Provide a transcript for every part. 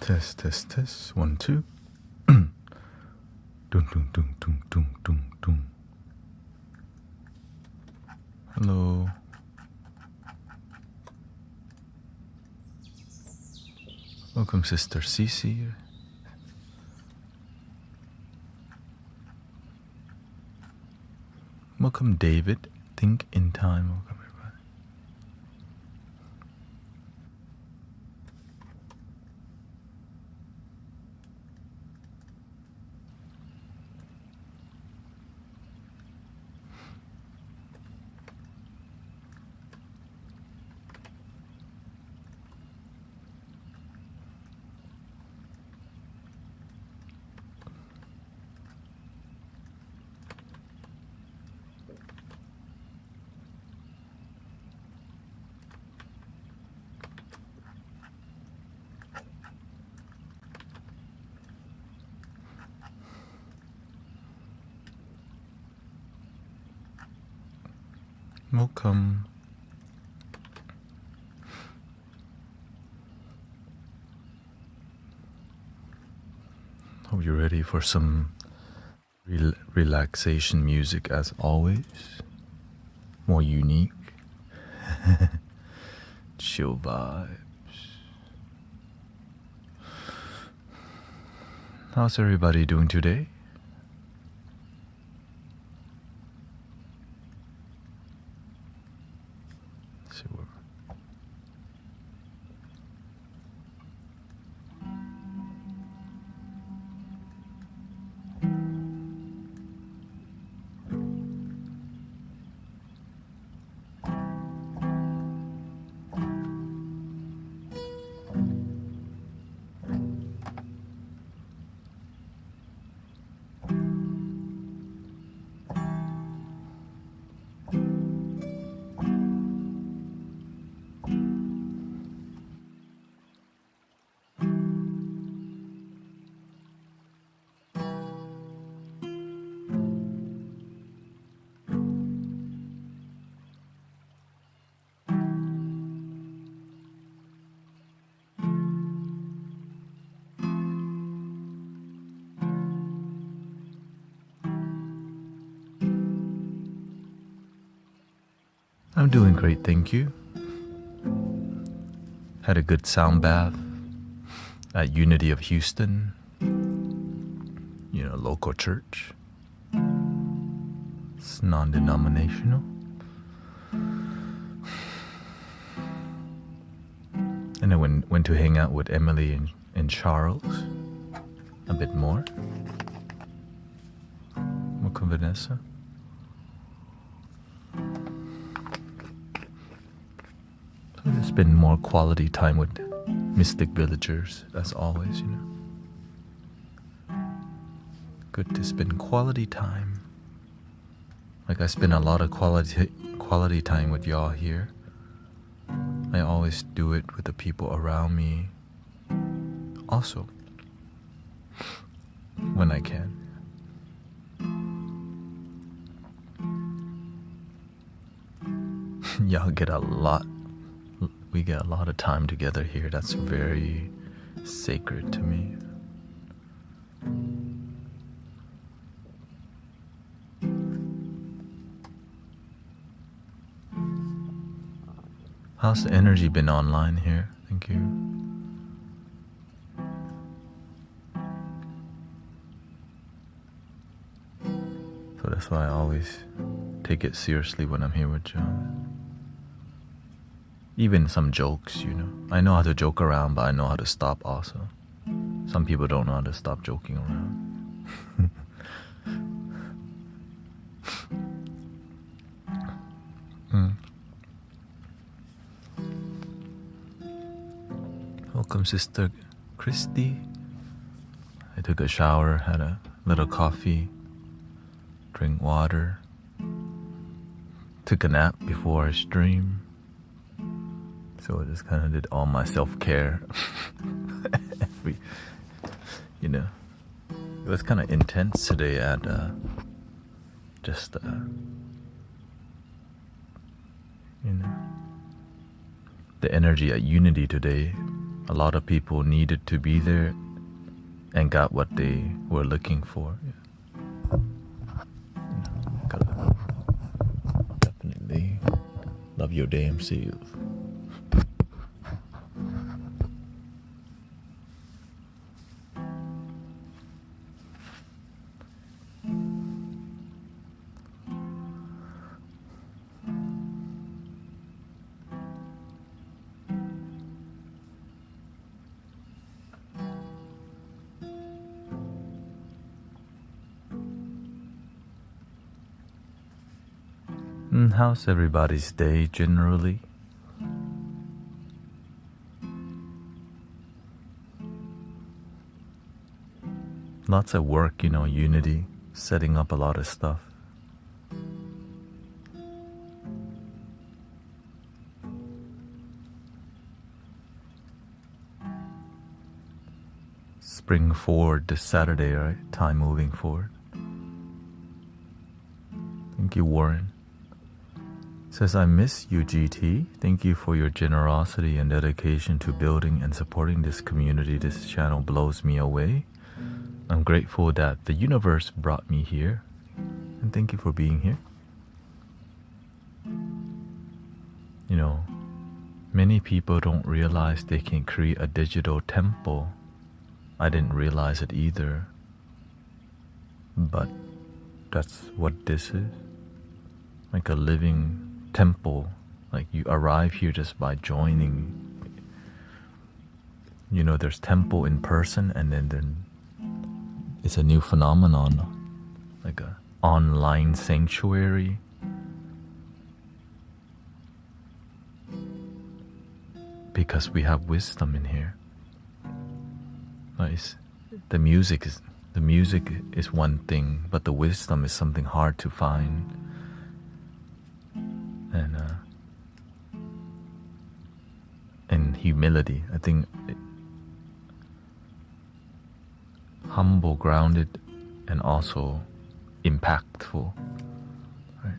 Test, test, test. 1, 2. Dun, dun, dun, dun, dun, dun, dun. Hello. Welcome, Sister Cece. Welcome, David. Think in time. Welcome, everybody. Welcome. Hope you're ready for some relaxation music as always. More unique. Chill vibes. How's everybody doing today? I'm doing great, thank you. Had a good sound bath at Unity of Houston, local church. It's non-denominational. And I went to hang out with Emily and Charles a bit more. Welcome, Vanessa. Spend more quality time with mystic villagers, as always, Good to spend quality time. Like I spend a lot of quality time with y'all here. I always do it with the people around me. Also, when I can. Y'all get a lot. We get a lot of time together here. That's very sacred to me. How's the energy been online here? Thank you. So that's why I always take it seriously when I'm here with John. Even some jokes, I know how to joke around, but I know how to stop also. Some people don't know how to stop joking around. Welcome, Sister Christy. I took a shower, had a little coffee, drink water, took a nap before our stream. So I just kind of did all my self-care. It was kind of intense today at the energy at Unity today a lot of people needed to be there and got what they were looking for. Gotta definitely love your damn self. How's everybody's day generally? Lots of work, unity, setting up a lot of stuff. Spring forward this Saturday, right? Time moving forward. Thank you, Warren. Says, I miss you, GT. Thank you for your generosity and dedication to building and supporting this community. This channel blows me away. I'm grateful that the universe brought me here. And thank you for being here. Many people don't realize they can create a digital temple. I didn't realize it either. But that's what this is. Like a living temple. Like you arrive here just by joining. There's temple in person, and then it's a new phenomenon, like a online sanctuary. Because we have wisdom in here. The music is one thing, but the wisdom is something hard to find. And humility, I think, humble, grounded, and also impactful. Right?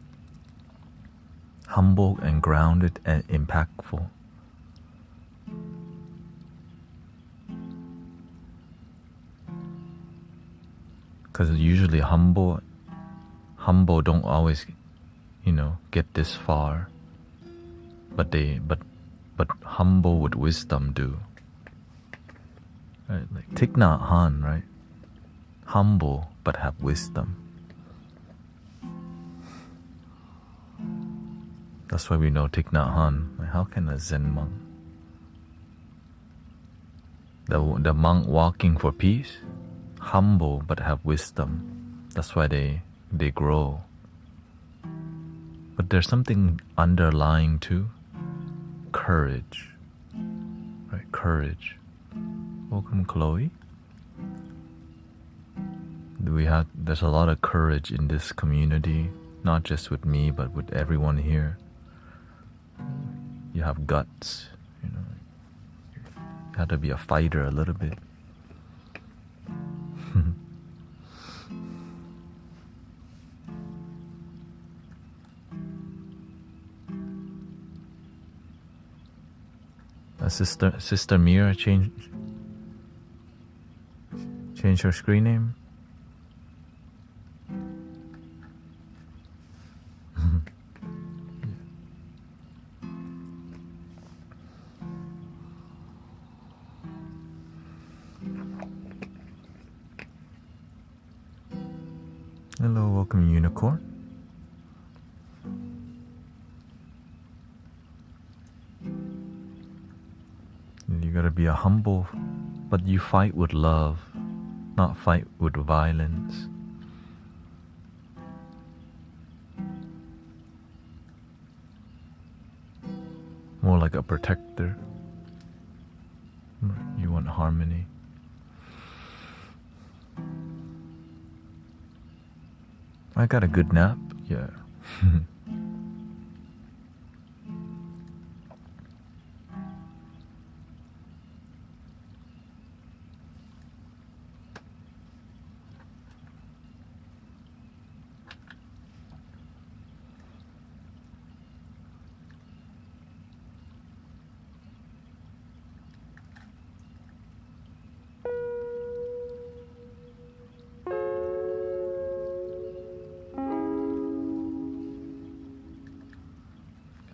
Humble and grounded and impactful. Because usually humble don't always, get this far. But humble with wisdom do. Right? Like Thich Nhat Hanh, right? Humble but have wisdom. That's why we know Thich Nhat Hanh. Like, how can a Zen monk, the monk walking for peace, humble but have wisdom. That's why they grow. But there's something underlying too. Courage. Right? Courage. Welcome, Chloe. There's a lot of courage in this community, not just with me, but with everyone here. You have guts, you have to be a fighter a little bit. Sister Mira change her screen name. Hello, welcome, Unicorn. You gotta be a humble, but you fight with love, not fight with violence. More like a protector. You want harmony. I got a good nap, yeah.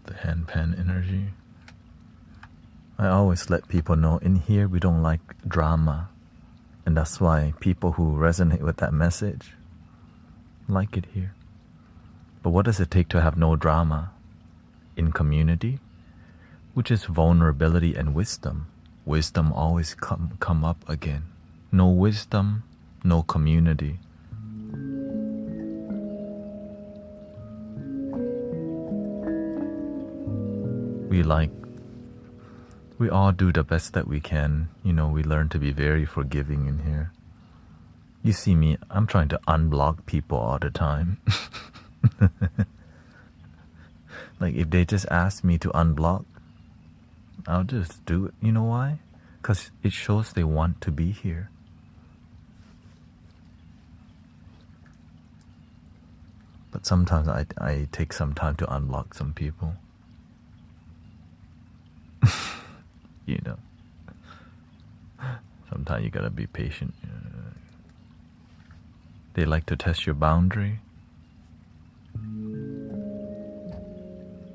the handpan energy. I always let people know in here we don't like drama. And that's why people who resonate with that message like it here. But what does it take to have no drama? In community, which is vulnerability and wisdom. Wisdom always come up again. No wisdom, no community. We all do the best that we can. You know, we learn to be very forgiving in here. You see me, I'm trying to unblock people all the time. Like if they just ask me to unblock, I'll just do it. You know why? Because it shows they want to be here. But sometimes I take some time to unblock some people. You know, sometimes you gotta be patient. They like to test your boundary.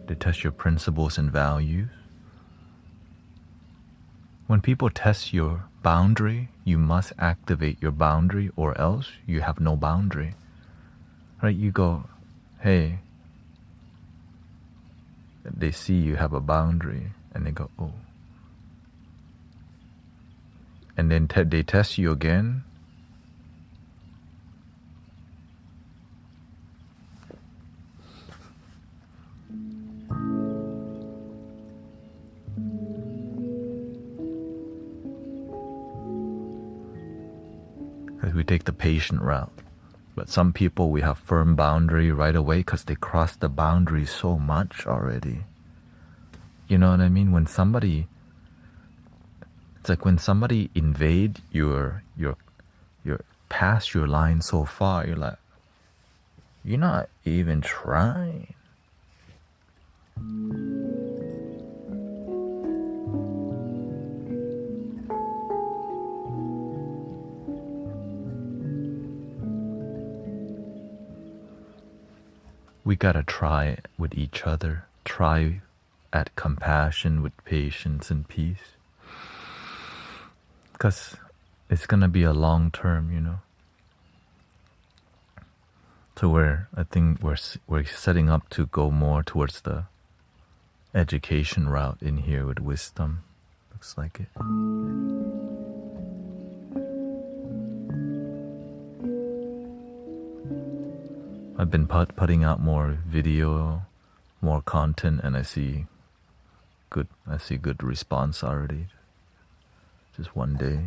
They test your principles and values. When people test your boundary, you must activate your boundary or else you have no boundary. Right? You go, hey, they see you have a boundary and they go, oh. And then they test you again. Because we take the patient route. But some people, we have firm boundary right away because they cross the boundary so much already. You know what I mean? When somebody... It's like when somebody invade your past your line so far, you're like, you're not even trying. We gotta try with each other, try at compassion with patience and peace. Because it's gonna be a long term, you know. So I think we're setting up to go more towards the education route in here with wisdom. Looks like it. I've been putting out more video, more content, and I see good response already. Just one day.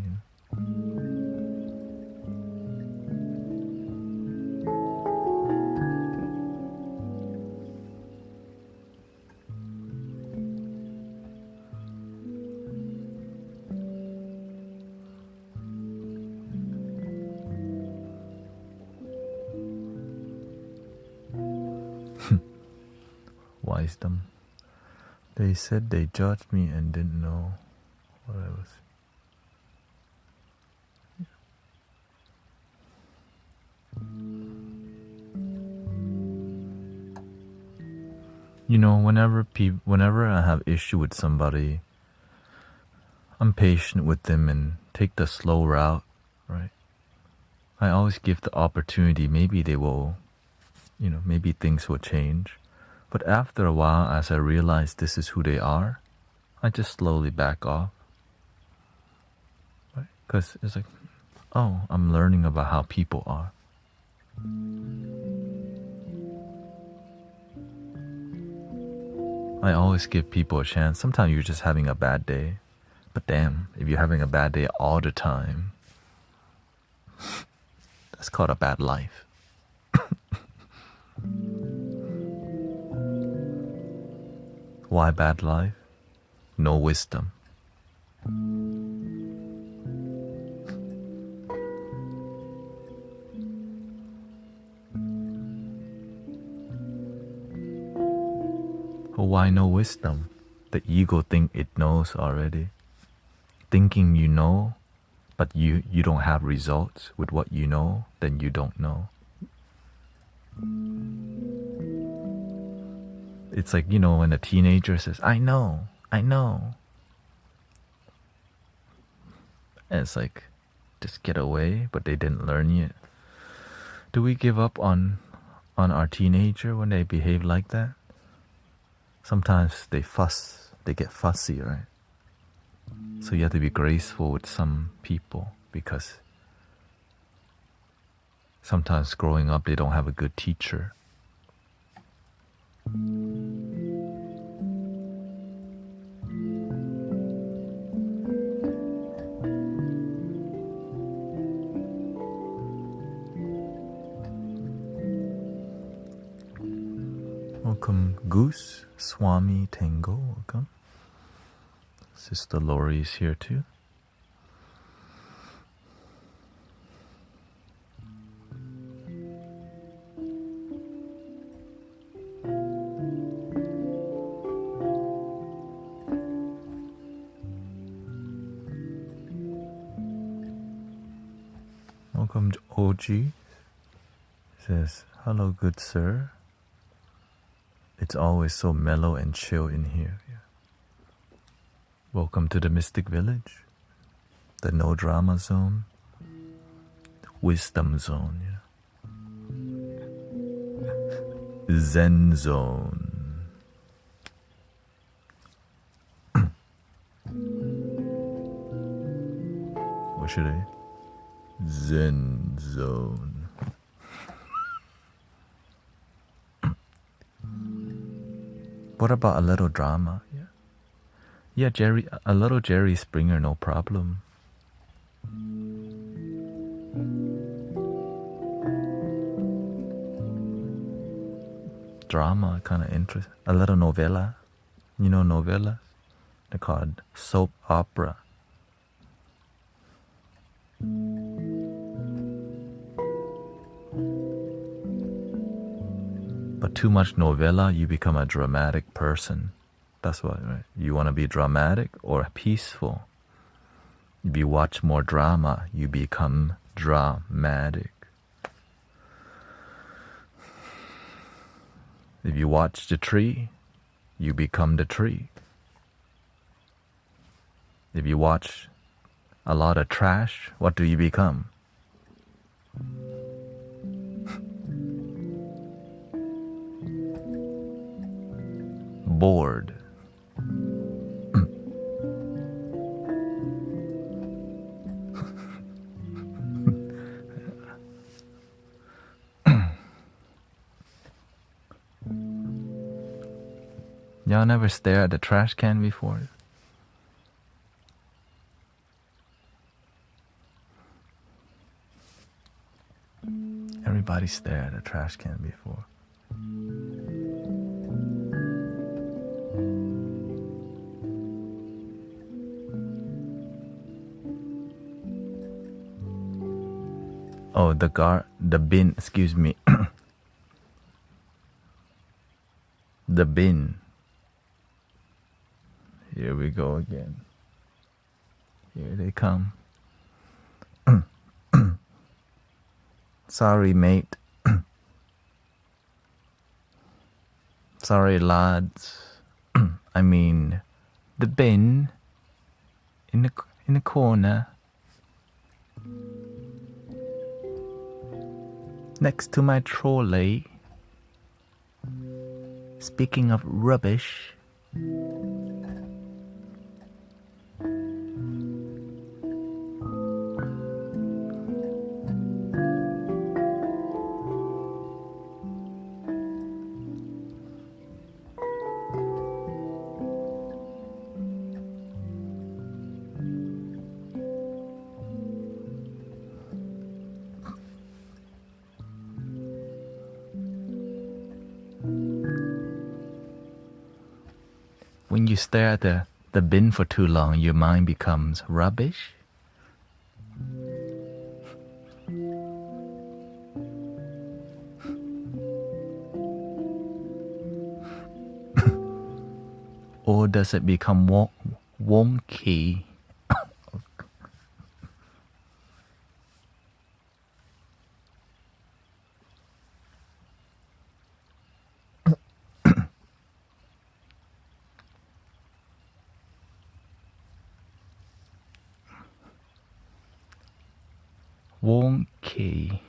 Wisdom. They said they judged me and didn't know what I was. You know, whenever I have issue with somebody, I'm patient with them and take the slow route, right? I always give the opportunity. Maybe they will, you know, maybe things will change. But after a while, as I realize this is who they are, I just slowly back off. Right? Because it's like, oh, I'm learning about how people are. I always give people a chance. Sometimes you're just having a bad day. But damn, if you're having a bad day all the time, that's called a bad life. Why bad life? No wisdom. Why no wisdom? The ego think it knows already. Thinking you know, but you don't have results with what you know, then you don't know. It's like, when a teenager says, I know. And it's like, just get away, but they didn't learn yet. Do we give up on our teenager when they behave like that? Sometimes they get fussy, right? So you have to be graceful with some people because sometimes growing up they don't have a good teacher. Welcome, Goose, Swami Tango, welcome. Sister Lori is here too. Welcome, OG. Says, hello, good sir. It's always so mellow and chill in here. Yeah. Welcome to the Mystic Village, the no drama zone, wisdom zone, yeah. Zen zone. What should I? Zen zone. What about a little drama? Yeah, Jerry, a little Jerry Springer, no problem. Drama, kind of interesting. A little novella. You know novellas? They're called soap opera. But too much novella, you become a dramatic person. That's what, right? You want to be dramatic or peaceful. If you watch more drama, you become dramatic. If you watch the tree, you become the tree. If you watch a lot of trash, what do you become? Bored. Y'all never stare at the trash can before? Everybody stared at a trash can before. Oh, the bin, excuse me. The bin. Here we go again. Here they come. Sorry, mate. Sorry, lads. I mean, the bin in the corner next to my trolley. Speaking of rubbish. When you stare at the bin for too long, your mind becomes rubbish. Or does it become wonky? wonky.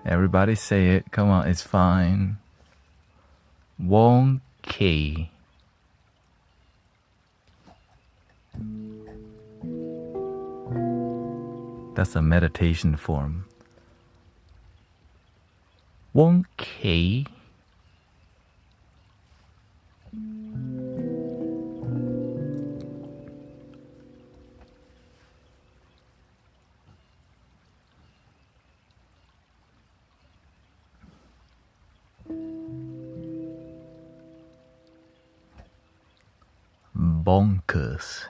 Everybody say it. Come on, it's fine. Wonky. That's a meditation form. Wonky. Bonkers.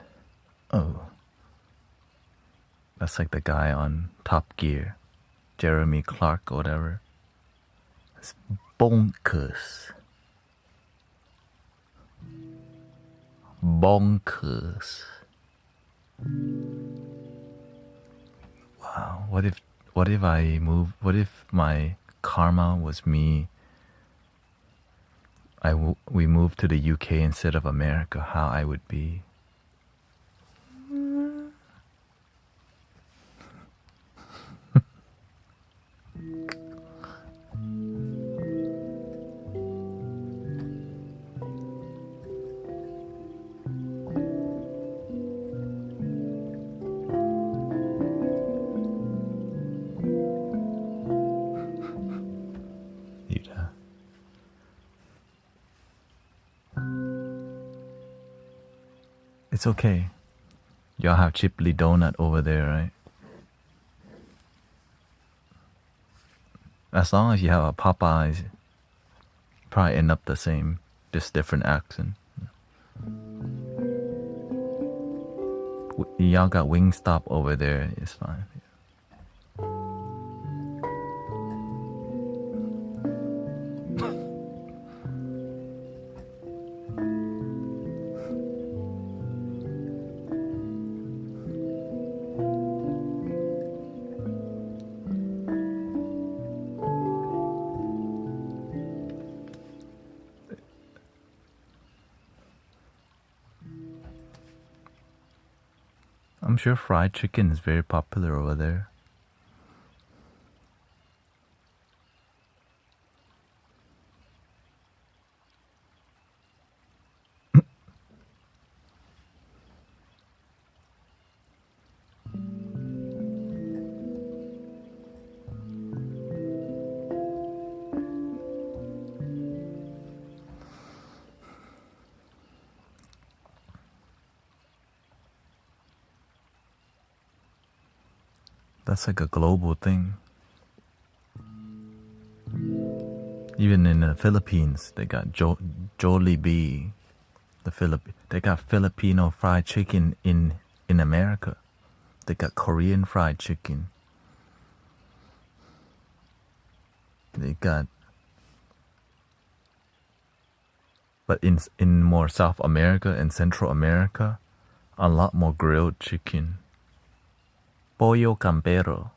Oh. That's like the guy on Top Gear. Jeremy Clark or whatever. It's bonkers. Bonkers. Wow. What if I move? What if my karma was me? We moved to the UK instead of America. How I would be? It's okay. Y'all have Chipley Donut over there, right? As long as you have a Popeyes, you probably end up the same, just different accent. Y'all got Wingstop over there, it's fine. I'm sure fried chicken is very popular over there. That's like a global thing. Even in the Philippines, they got Jollibee. They got Filipino fried chicken in America. They got Korean fried chicken. They got, but in more South America and Central America, a lot more grilled chicken. Pollo campero.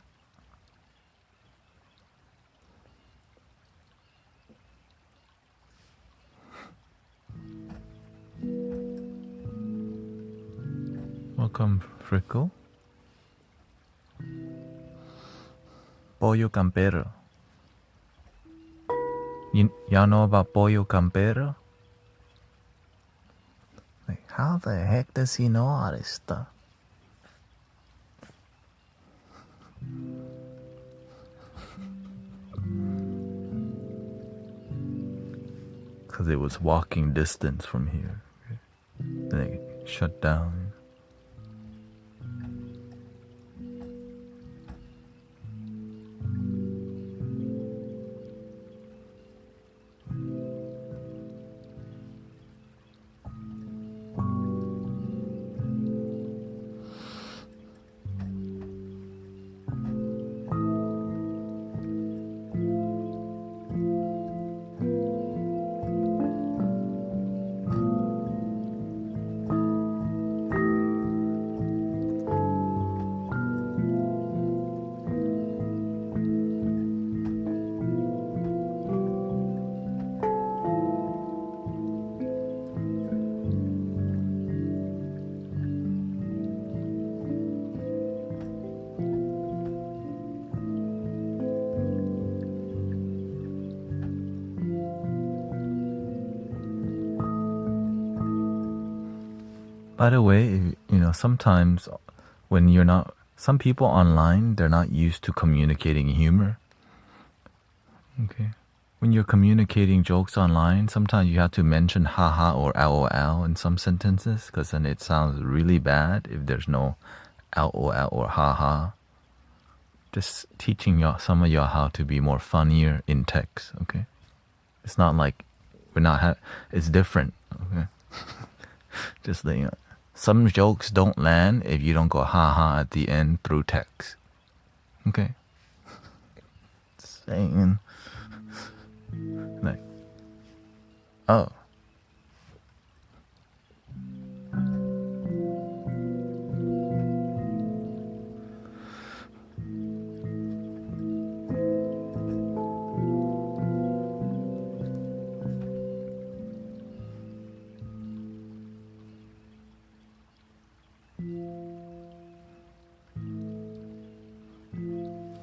Welcome, Frickle. Pollo campero. Y'all know about pollo campero? Like, how the heck does he know all this stuff? Because it was walking distance from here. Then it shut down. By the way, sometimes when you're not, some people online, they're not used to communicating humor. Okay. When you're communicating jokes online, sometimes you have to mention haha or lol in some sentences, because then it sounds really bad if there's no lol or haha. Just teaching some of y'all how to be more funnier in text, okay? It's not like it's different, okay? Just some jokes don't land if you don't go haha at the end through text, okay? Saying, like, oh.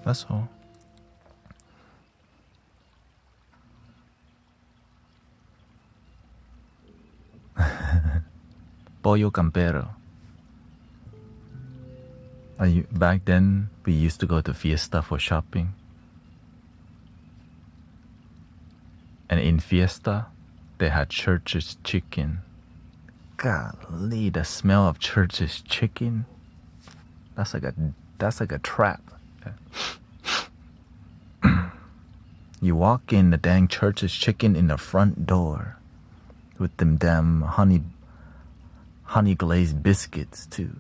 That's all. Pollo Campero. Back then, we used to go to Fiesta for shopping. And in Fiesta, they had Church's chicken. Golly, the smell of Church's chicken. That's like a trap. You walk in the dang Church's chicken in the front door with them damn honey glazed biscuits too.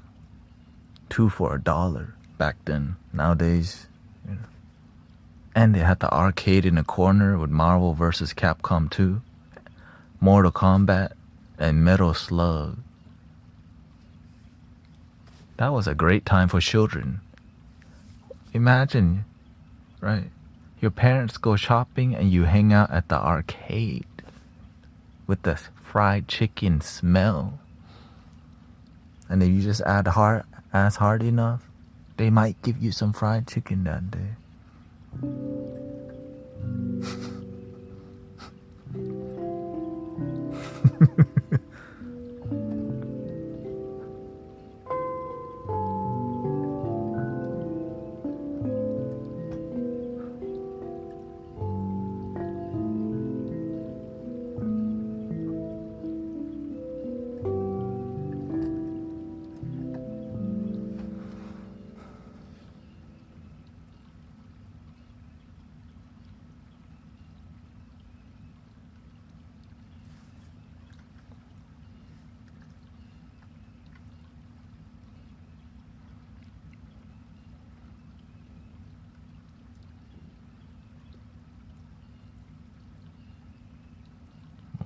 2 for $1 back then. Nowadays, And they had the arcade in the corner with Marvel vs. Capcom 2, Mortal Kombat, and Metal Slug. That was a great time for children. Imagine, right? Your parents go shopping and you hang out at the arcade with the fried chicken smell. And if you just ask hard enough, they might give you some fried chicken that day.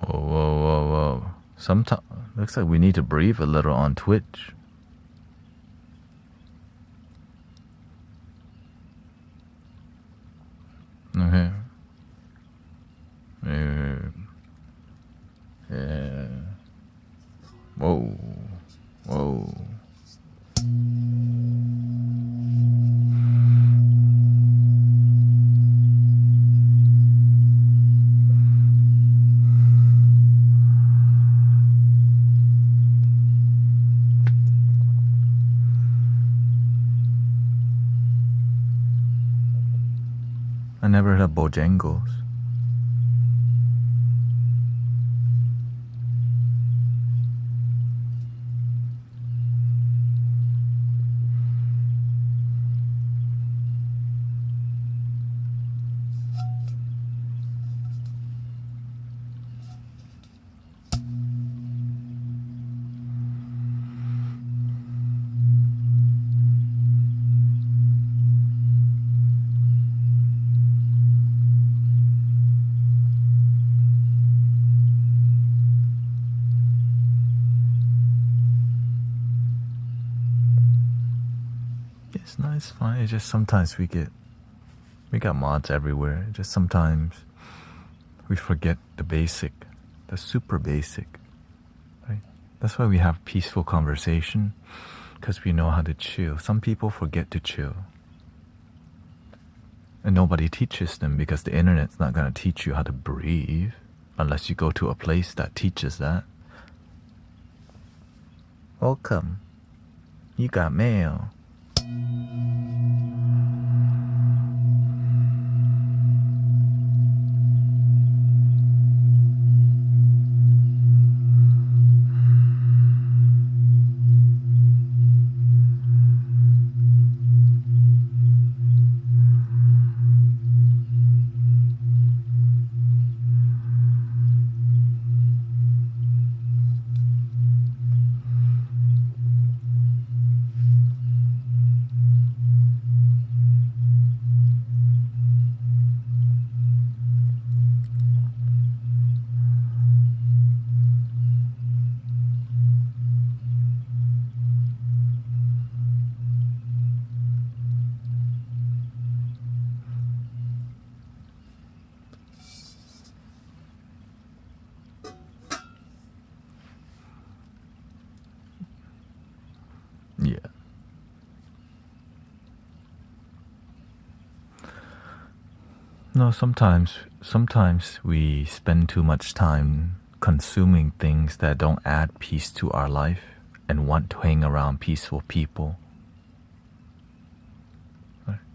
Whoa. Sometimes looks like we need to breathe a little on Twitch. Okay. Yeah. Whoa. I never heard of Bojangles. It's nice, fine. It's just sometimes we got mods everywhere. Just sometimes we forget the basic, the super basic, right? That's why we have peaceful conversation, because we know how to chill. Some people forget to chill. And nobody teaches them, because the internet's not going to teach you how to breathe unless you go to a place that teaches that. Welcome. You got mail. Yeah. No, sometimes we spend too much time consuming things that don't add peace to our life and want to hang around peaceful people.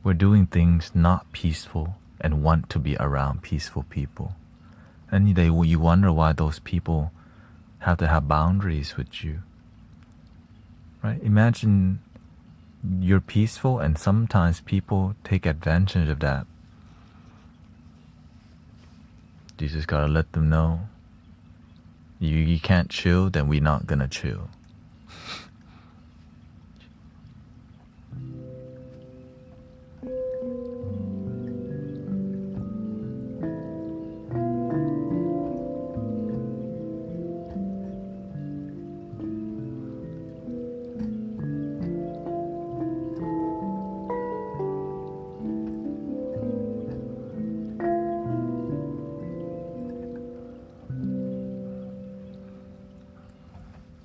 We're doing things not peaceful and want to be around peaceful people. And you wonder why those people have to have boundaries with you. Right? Imagine you're peaceful and sometimes people take advantage of that. You just gotta let them know. You can't chill, then we're not gonna chill.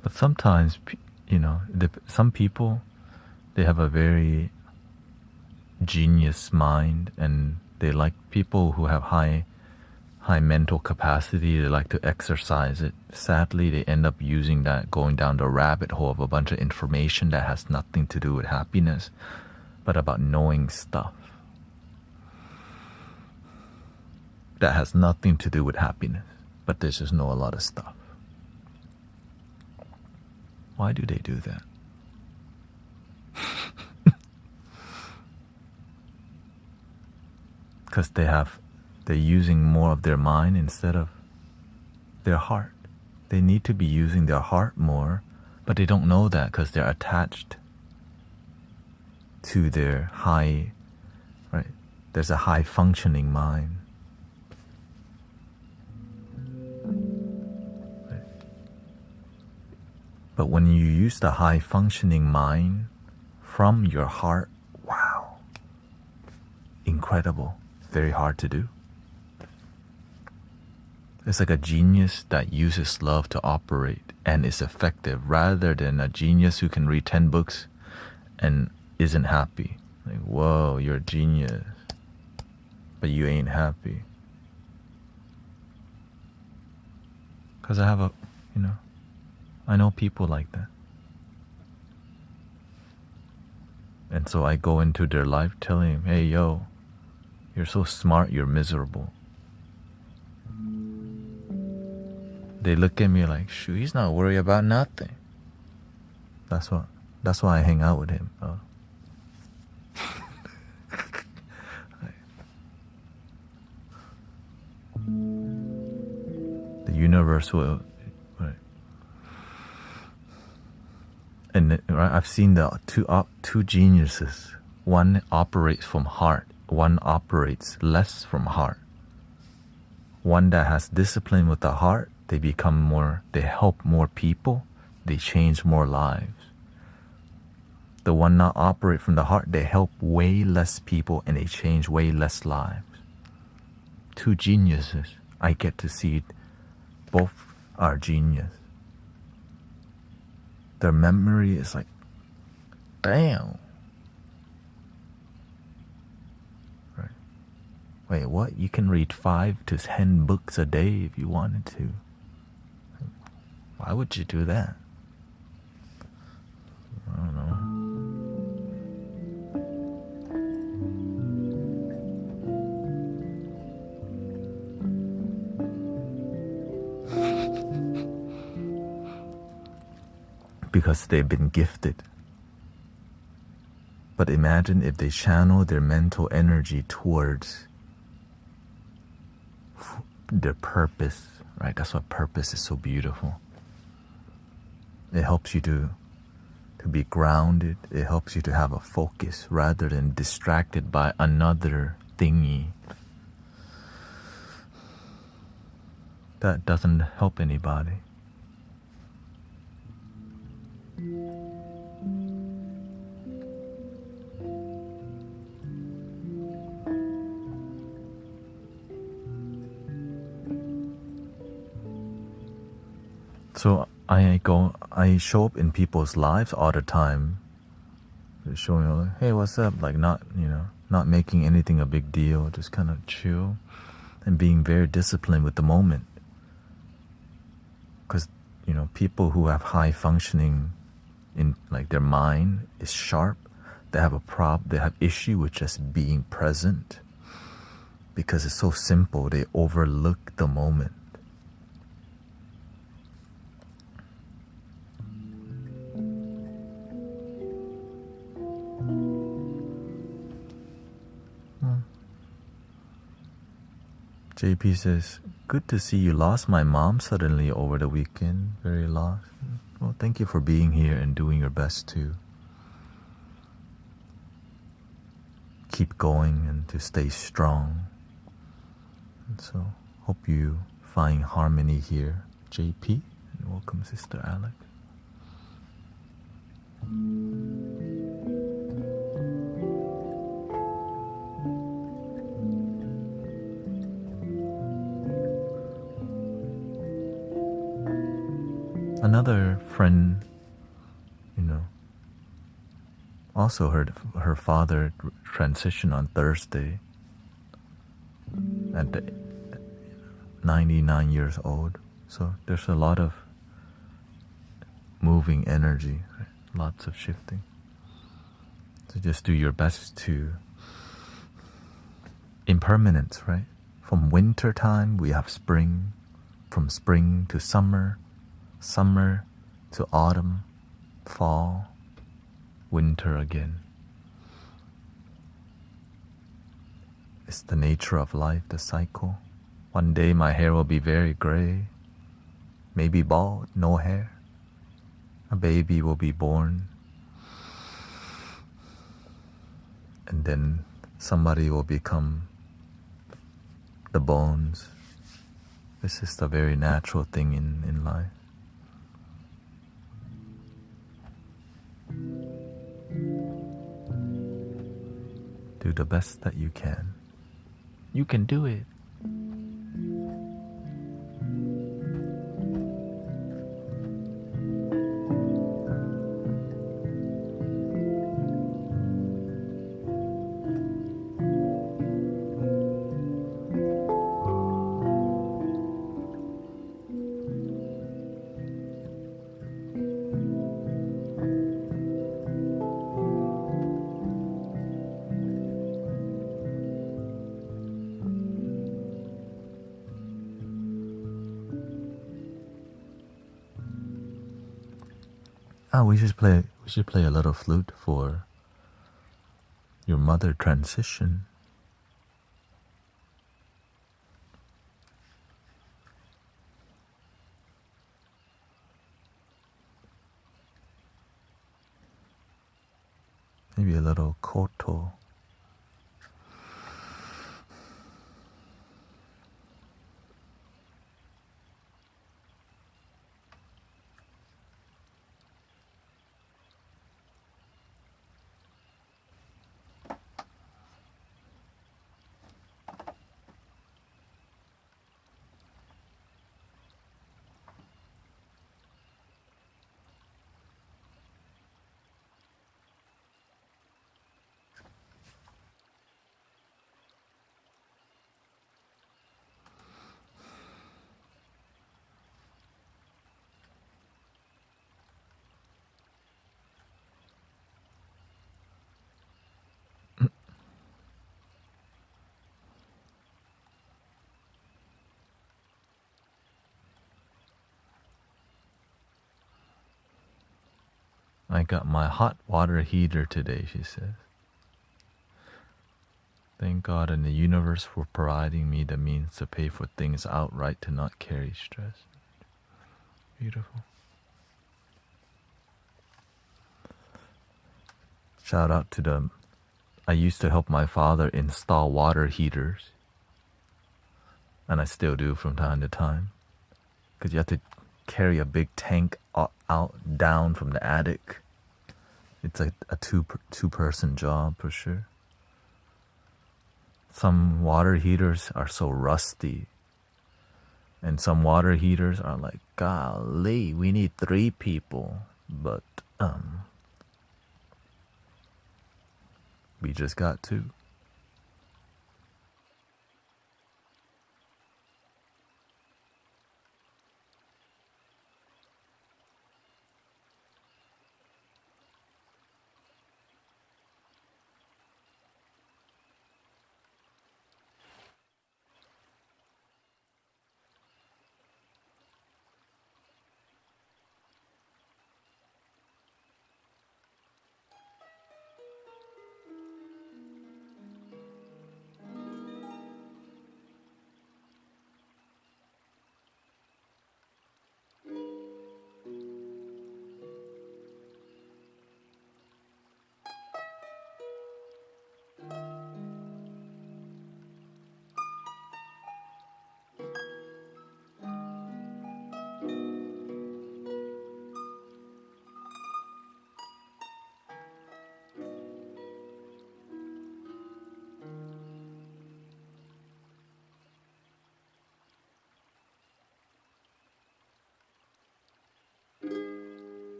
But sometimes, some people, they have a very genius mind and they like people who have high mental capacity. They like to exercise it. Sadly, they end up using that, going down the rabbit hole of a bunch of information that has nothing to do with happiness, but about knowing stuff that has nothing to do with happiness, but they just know a lot of stuff. Why do they do that? Because they're using more of their mind instead of their heart. They need to be using their heart more, but they don't know that because they're attached to their high, right? There's a high functioning mind. But when you use the high functioning mind from your heart, wow, incredible, very hard to do. It's like a genius that uses love to operate and is effective rather than a genius who can read 10 books and isn't happy. Like, whoa, you're a genius, but you ain't happy. Because I know people like that. And so I go into their life telling them, hey, yo, you're so smart, you're miserable. They look at me like, shoot, he's not worried about nothing. That's why I hang out with him. Oh. The universe will, right? And right, I've seen the two geniuses. One operates from heart. One operates less from heart. One that has discipline with the heart, they help more people, they change more lives. The one not operate from the heart, they help way less people and they change way less lives. Two geniuses. I get to see it. Both are genius. Their memory is like, damn. Right. Wait, what? You can read 5 to 10 books a day if you wanted to. Why would you do that? because they've been gifted. But imagine if they channel their mental energy towards their purpose, right? That's why purpose is so beautiful. It helps you to be grounded. It helps you to have a focus rather than distracted by another thingy that doesn't help anybody. So I show up in people's lives all the time, showing like, hey, what's up? Like not making anything a big deal, just kind of chill and being very disciplined with the moment. Because people who have high functioning in like their mind is sharp, they have they have issue with just being present because it's so simple. They overlook the moment. JP says, good to see you lost my mom suddenly over the weekend. Very lost. Well, thank you for being here and doing your best to keep going and to stay strong. And so, hope you find harmony here, JP. And welcome, Sister Alec. Another friend, also heard her father transition on Thursday at 99 years old. So there's a lot of moving energy, right? Lots of shifting. So just do your best to impermanence, right? From winter time, we have spring. From spring to summer, summer to autumn, fall, winter again. It's the nature of life, the cycle. One day my hair will be very gray, maybe bald, no hair. A baby will be born. And then somebody will become the bones. This is the very natural thing in life. Do the best that you can. You can do it. We should play a little flute for your mother transition. Maybe a little koto. I got my hot water heater today, she says. Thank God and the universe for providing me the means to pay for things outright to not carry stress. Beautiful. Shout out to them. I used to help my father install water heaters. And I still do from time to time. Because you have to carry a big tank out down from the attic. It's like a two-person job for sure. Some water heaters are so rusty. And some water heaters are like, golly, we need 3 people. But, we just got 2.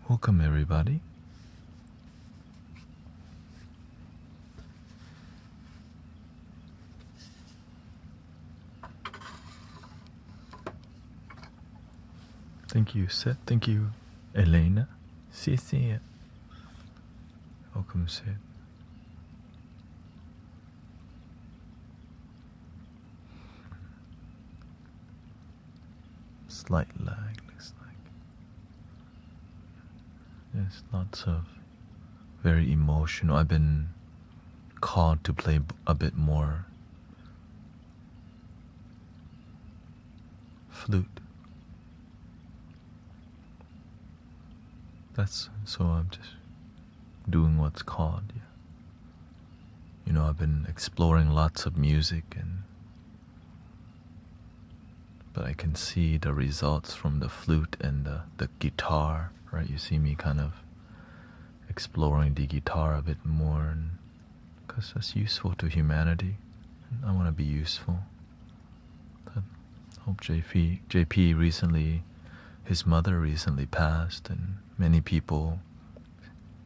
Welcome, everybody. Thank you, Seth. Thank you, Elena. 谢谢. Welcome, Seth. Slight lag, looks like. There's lots of very emotional. I've been called to play a bit more flute. So I'm just doing what's called. Yeah. You know, I've been exploring lots of music, but I can see the results from the flute and the guitar, right? You see me kind of exploring the guitar a bit more, because that's useful to humanity. And I want to be useful. I hope JP recently, his mother recently passed, and many people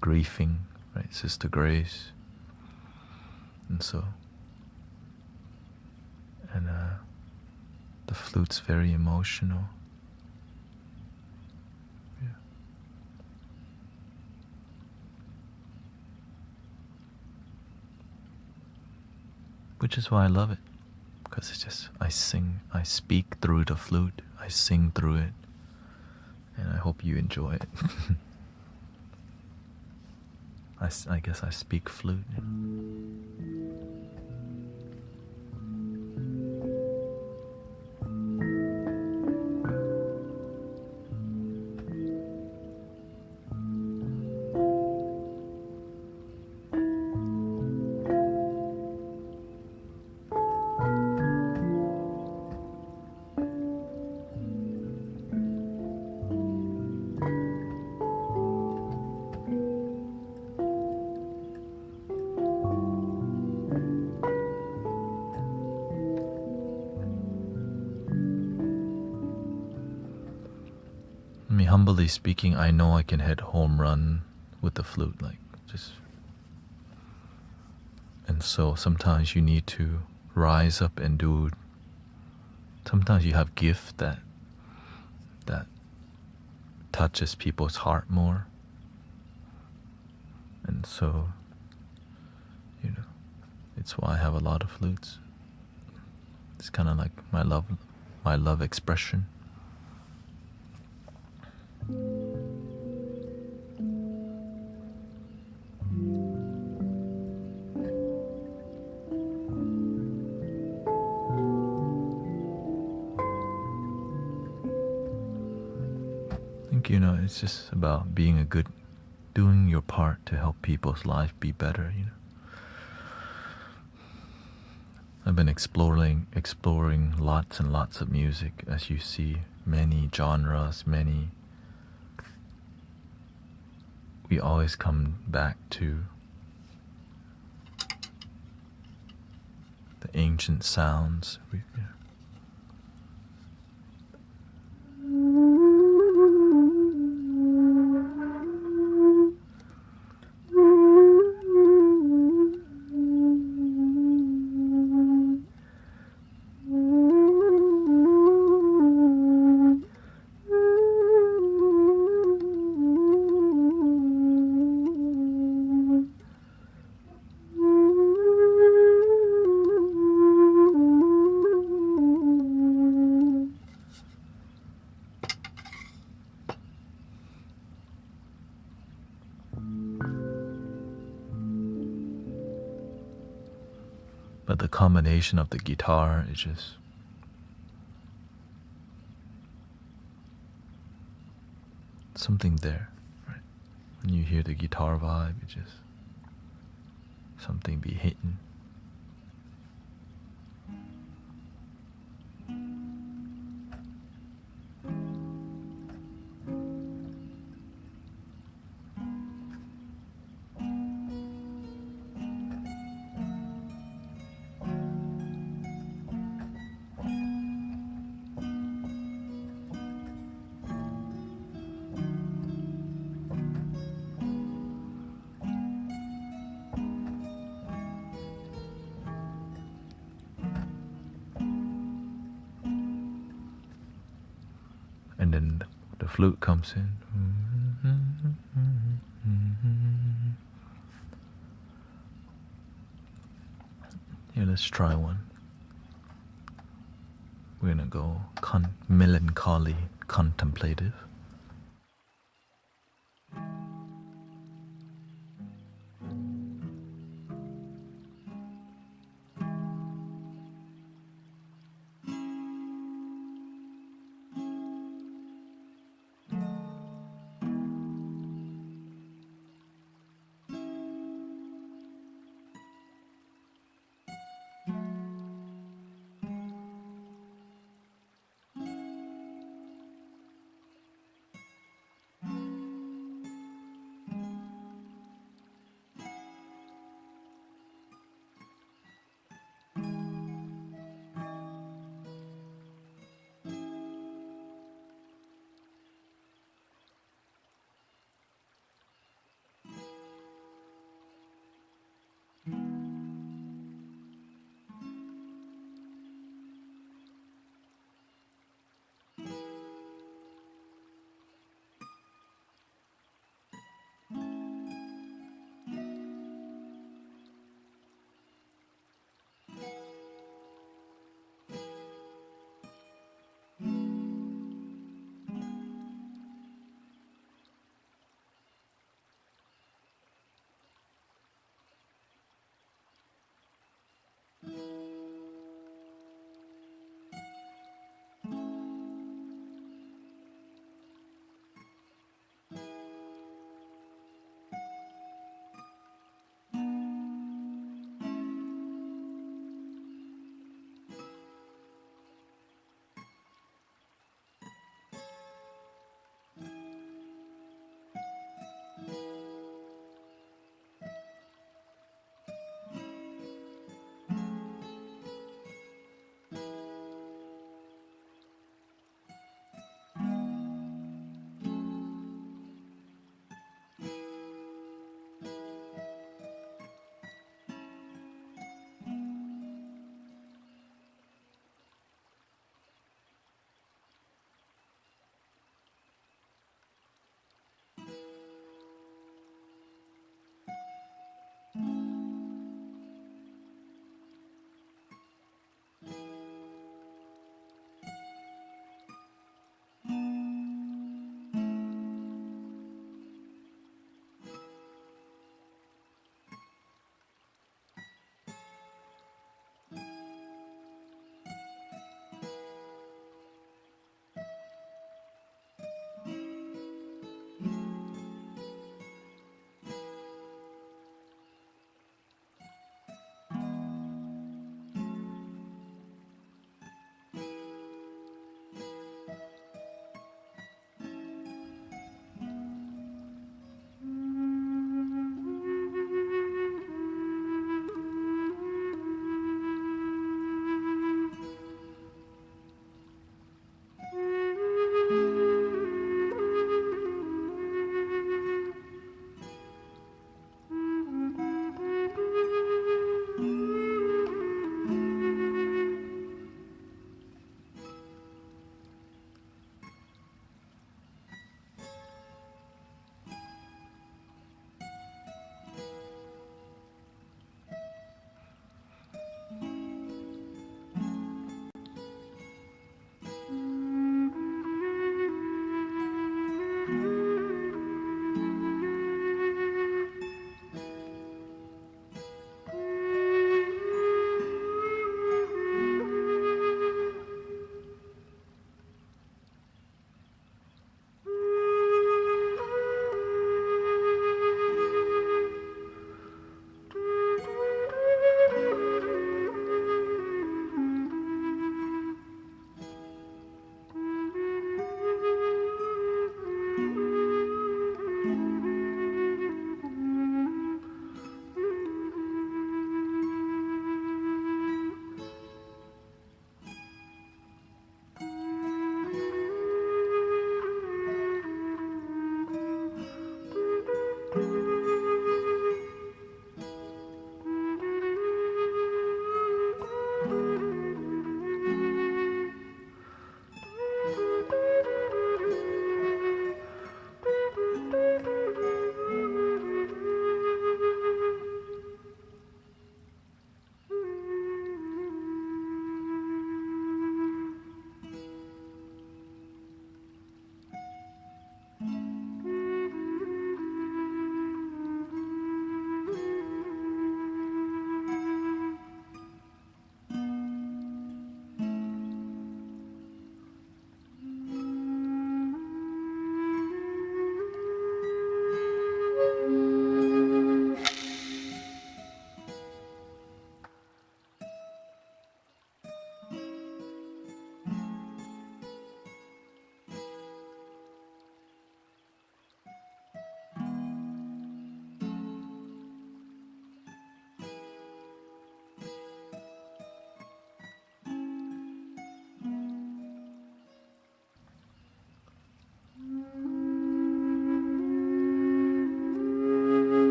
grieving, right? Sister Grace. And so, the flute's very emotional. Yeah. Which is why I love it, because it's just, I speak through the flute, I sing through it, and I hope you enjoy it. I guess I speak flute. I mean, humbly speaking, I know I can hit home run with the flute, like just. And so sometimes you need to rise up and do. Sometimes you have gift that touches people's heart more. And so, it's why I have a lot of flutes. It's kind of like my love expression. I think, it's just about doing your part to help people's life be better, I've been exploring lots and lots of music, as you see, many genres, we always come back to the ancient sounds. But the combination of the guitar is just something there, right? When you hear the guitar vibe, it's just something be hitting. And then the flute comes in. Here, let's try one. We're gonna go melancholy, contemplative.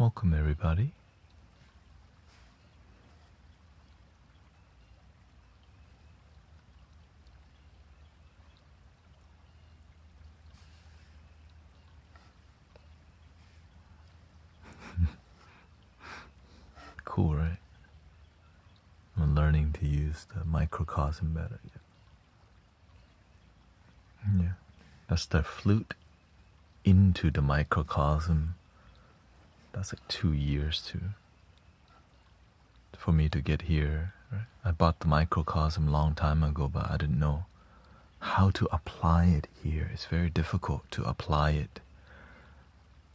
Welcome, everybody. Cool, right? I'm learning to use the microcosm better. Yeah. That's the flute into the microcosm. That's like 2 years for me to get here. Right? I bought the microcosm a long time ago, but I didn't know how to apply it here. It's very difficult to apply it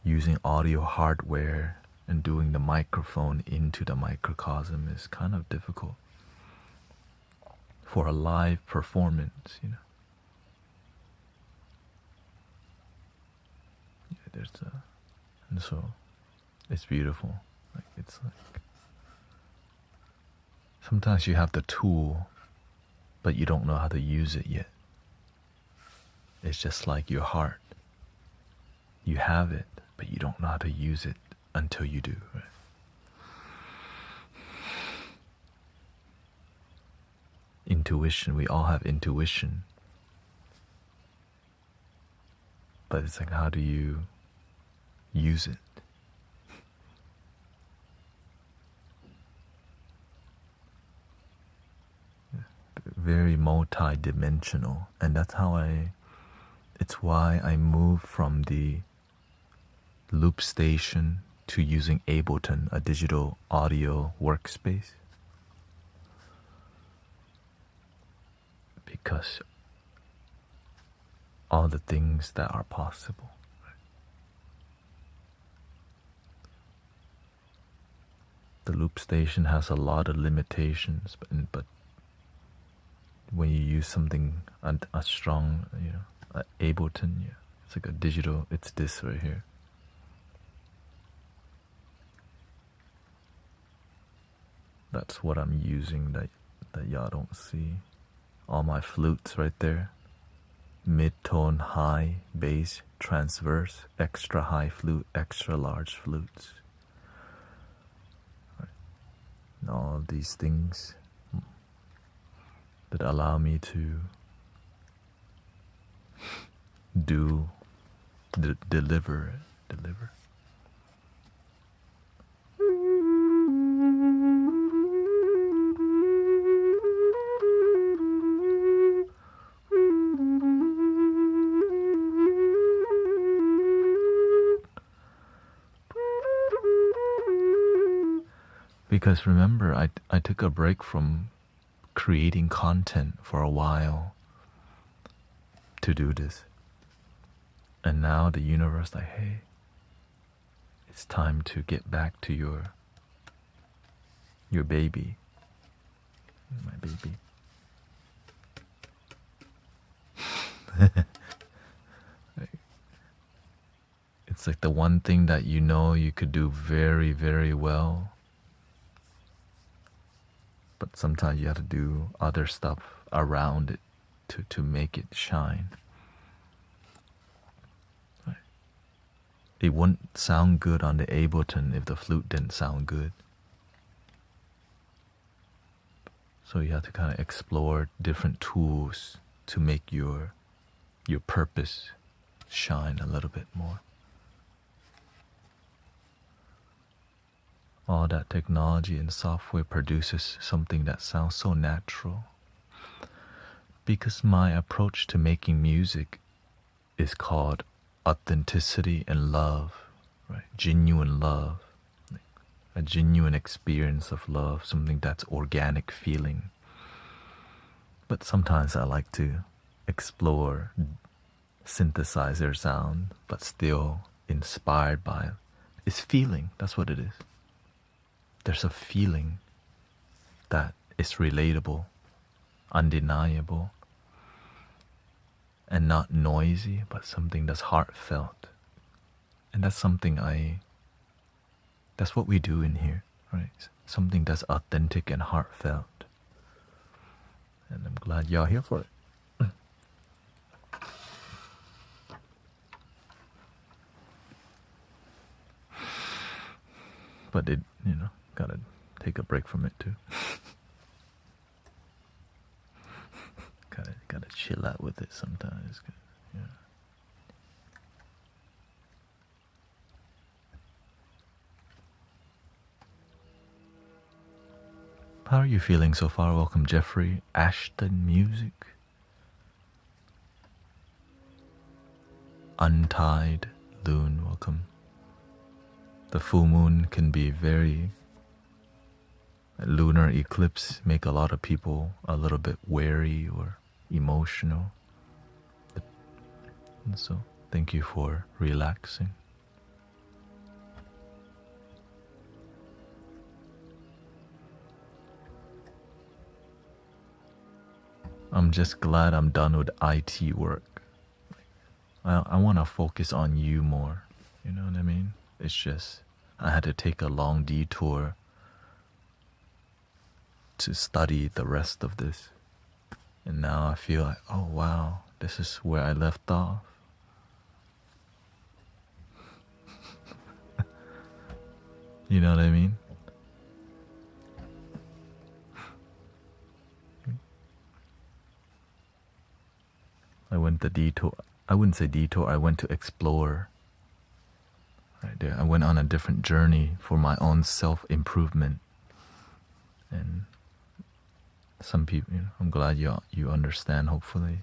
using audio hardware, and doing the microphone into the microcosm is kind of difficult for a live performance, you know. Yeah, and so it's beautiful. Like it's like sometimes you have the tool, but you don't know how to use it yet. It's just like your heart. You have it, but you don't know how to use it until you do, right? Intuition, we all have intuition. But it's like, how do you use it? Very multi-dimensional. And that's how it's why I moved from the loop station to using Ableton, a digital audio workspace. Because all the things that are possible. The loop station has a lot of limitations, but when you use something a strong, you know, Ableton, yeah, it's like a digital. It's this right here. That's what I'm using that y'all don't see. All my flutes right there. Mid-tone, high, bass, transverse, extra high flute, extra large flutes. Right. And all of these things that allow me to deliver. Because remember, I took a break from creating content for a while to do this. And now the universe like, hey, it's time to get back to your baby. My baby. It's like the one thing that you know you could do very, very well. But sometimes you have to do other stuff around it to make it shine. Right. It wouldn't sound good on the Ableton if the flute didn't sound good. So you have to kind of explore different tools to make your purpose shine a little bit more. All that technology and software produces something that sounds so natural. Because my approach to making music is called authenticity and love, right? Genuine love, like a genuine experience of love, something that's organic feeling. But sometimes I like to explore synthesizer sound, but still inspired by it. It's feeling, that's what it is. There's a feeling that is relatable, undeniable, and not noisy, but something that's heartfelt. And that's something that's what we do in here, right? Something that's authentic and heartfelt. And I'm glad y'all here for it. But it, gotta take a break from it too. gotta chill out with it sometimes. Yeah. How are you feeling so far? Welcome, Jeffrey. Ashton Music. Untied Loon, welcome. The full moon can be very lunar eclipse, make a lot of people a little bit wary or emotional. And so thank you for relaxing. I'm just glad I'm done with IT work. I want to focus on you more. You know what I mean? It's just, I had to take a long detour to study the rest of this. And now I feel like, oh wow, this is where I left off. You know what I mean? I went the detour. I wouldn't say detour, I went to explore. Right there. I went on a different journey for my own self-improvement. And some people, I'm glad you understand, hopefully.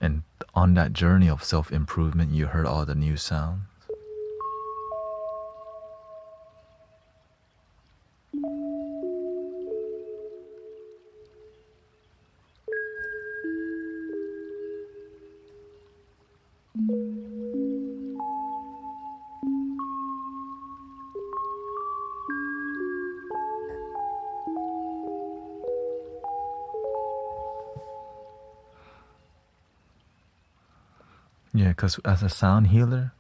And on that journey of self-improvement, you heard all the new sounds. Yeah, because as a sound healer,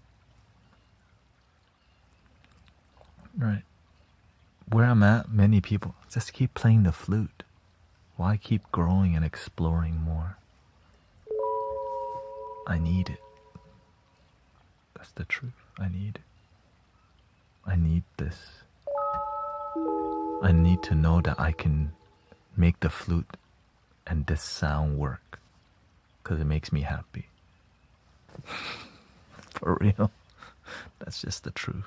right, where I'm at, many people just keep playing the flute. Why keep growing and exploring more? I need it. That's the truth. I need it. I need this. I need to know that I can make the flute and this sound work, because it makes me happy. For real. That's just the truth.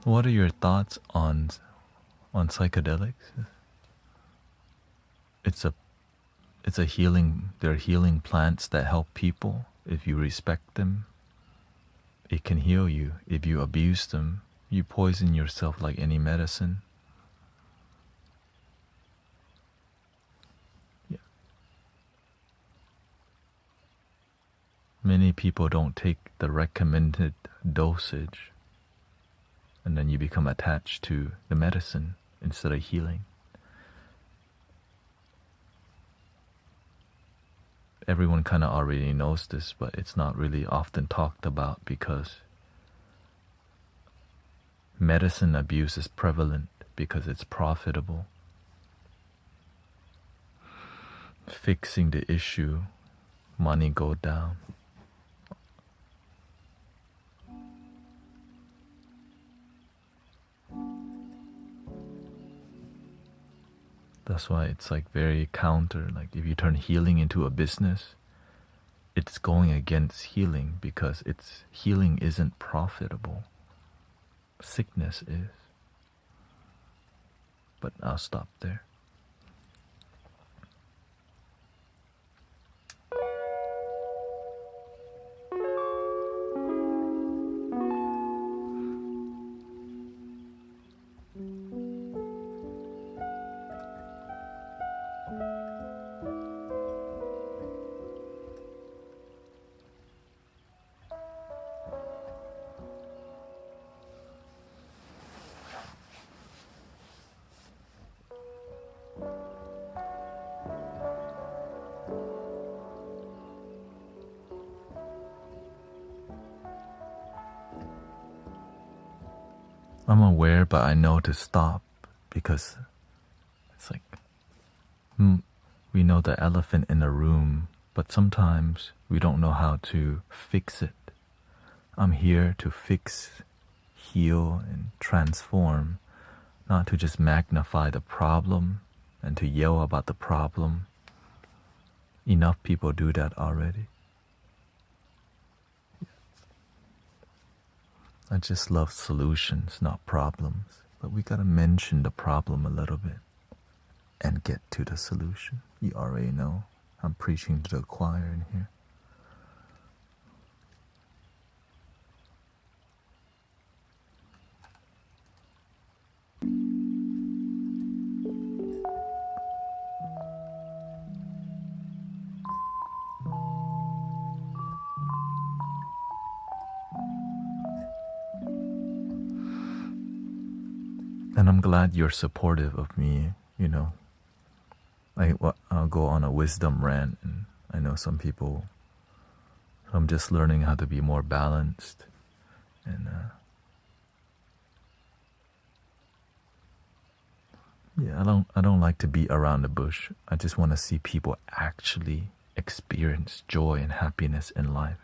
What are your thoughts on psychedelics? It's a healing. They're healing plants that help people. If you respect them, it can heal you. If you abuse them, you poison yourself like any medicine. Yeah. Many people don't take the recommended dosage, and then you become attached to the medicine instead of healing. Everyone kind of already knows this, but it's not really often talked about because medicine abuse is prevalent because it's profitable. Fixing the issue, money go down. That's why it's like very counter. Like if you turn healing into a business, it's going against healing because healing isn't profitable. Sickness is. But I'll stop there. I'm aware, but I know to stop, because it's like, we know the elephant in the room, but sometimes we don't know how to fix it. I'm here to fix, heal, and transform, not to just magnify the problem and to yell about the problem. Enough people do that already. I just love solutions, not problems. But we gotta mention the problem a little bit and get to the solution. You already know. I'm preaching to the choir in here. And I'm glad you're supportive of me, you know. I'll go on a wisdom rant, and I know some people, I'm just learning how to be more balanced. And yeah, I don't like to beat around the bush. I just want to see people actually experience joy and happiness in life.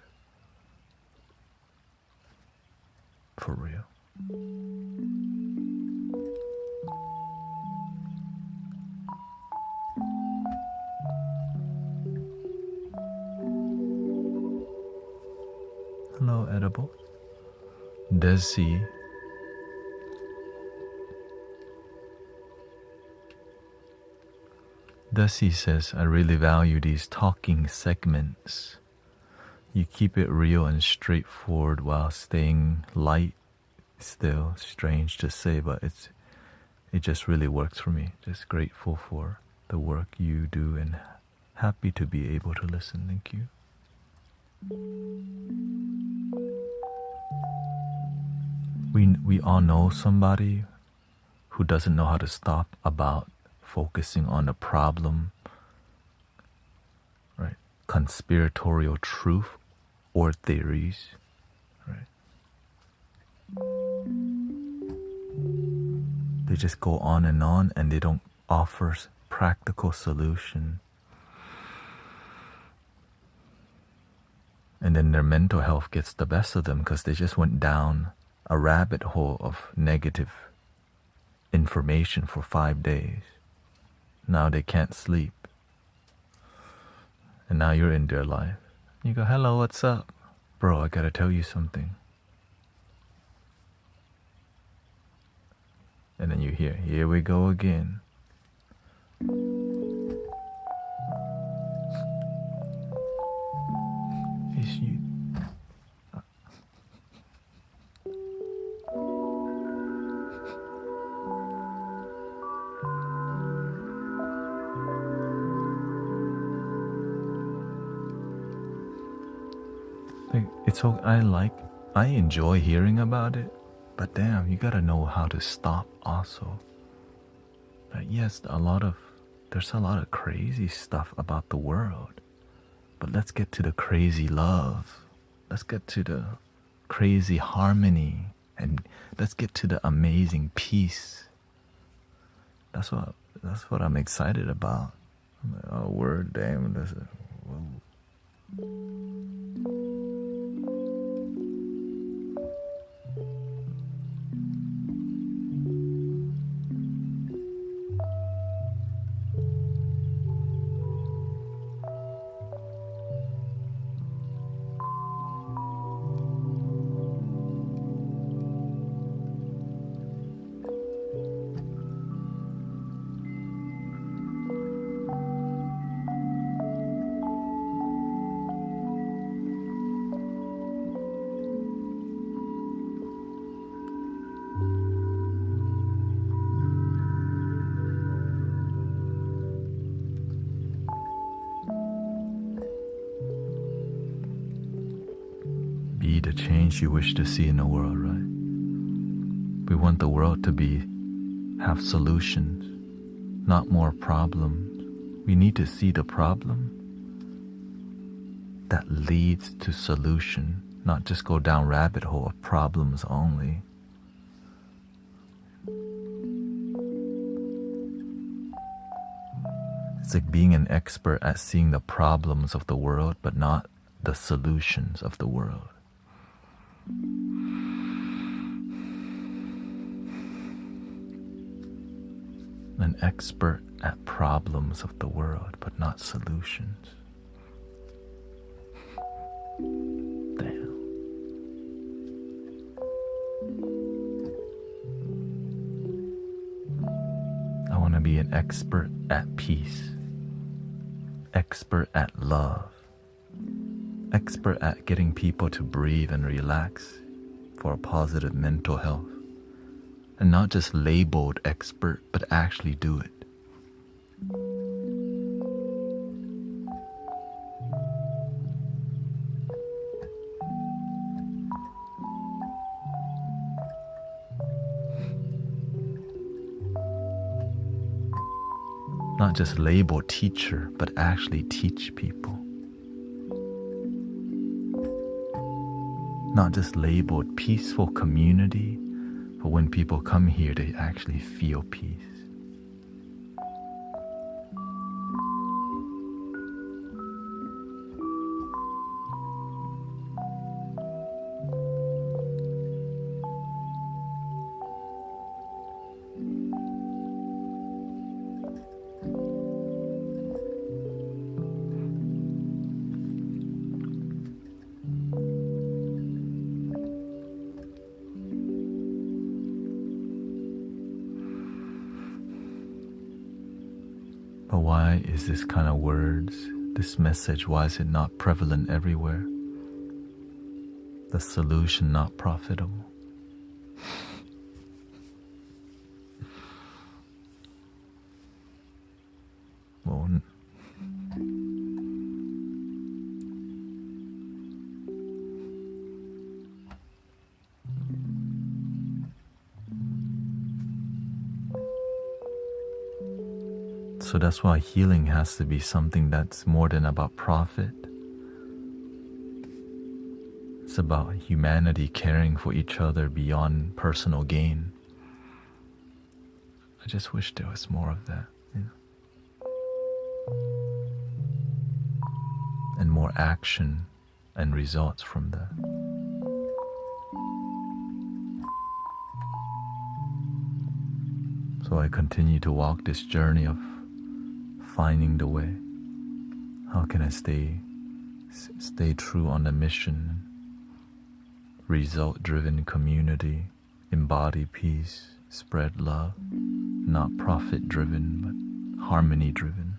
For real. Hello, Edible. Desi. Desi says, I really value these talking segments. You keep it real and straightforward while staying light. Still strange to say, but it just really works for me. Just grateful for the work you do and happy to be able to listen. Thank you. We all know somebody who doesn't know how to stop about focusing on the problem, right? Conspiratorial truth or theories, right? They just go on and they don't offer practical solution. And then their mental health gets the best of them because they just went down a rabbit hole of negative information for 5 days. Now they can't sleep. And now you're in their life. You go, hello, what's up? Bro, I gotta tell you something. And then you hear, here we go again. It's you. It's so I enjoy hearing about it, but damn, you gotta know how to stop also. But yes, there's a lot of crazy stuff about the world, but let's get to the crazy love. Let's get to the crazy harmony, and let's get to the amazing peace. That's what I'm excited about. I'm like, oh, word, damn, whoa. Be the change you wish to see in the world, right? We want the world to have solutions, not more problems. We need to see the problem that leads to solution, not just go down rabbit hole of problems only. It's like being an expert at seeing the problems of the world, but not the solutions of the world. An expert at problems of the world, but not solutions. Damn. I want to be an expert at peace, expert at love, expert at getting people to breathe and relax for a positive mental health. And not just labeled expert, but actually do it. Not just labeled teacher, but actually teach people. Not just labeled peaceful community, but when people come here, they actually feel peace. But why is this kind of words, this message, why is it not prevalent everywhere? The solution not profitable. Well, so that's why healing has to be something that's more than about profit. It's about humanity caring for each other beyond personal gain. I just wish there was more of that, you know? And more action and results from that. So I continue to walk this journey of finding the way. How can I stay true on the mission? Result-driven community, embody peace, spread love, not profit-driven, but harmony-driven.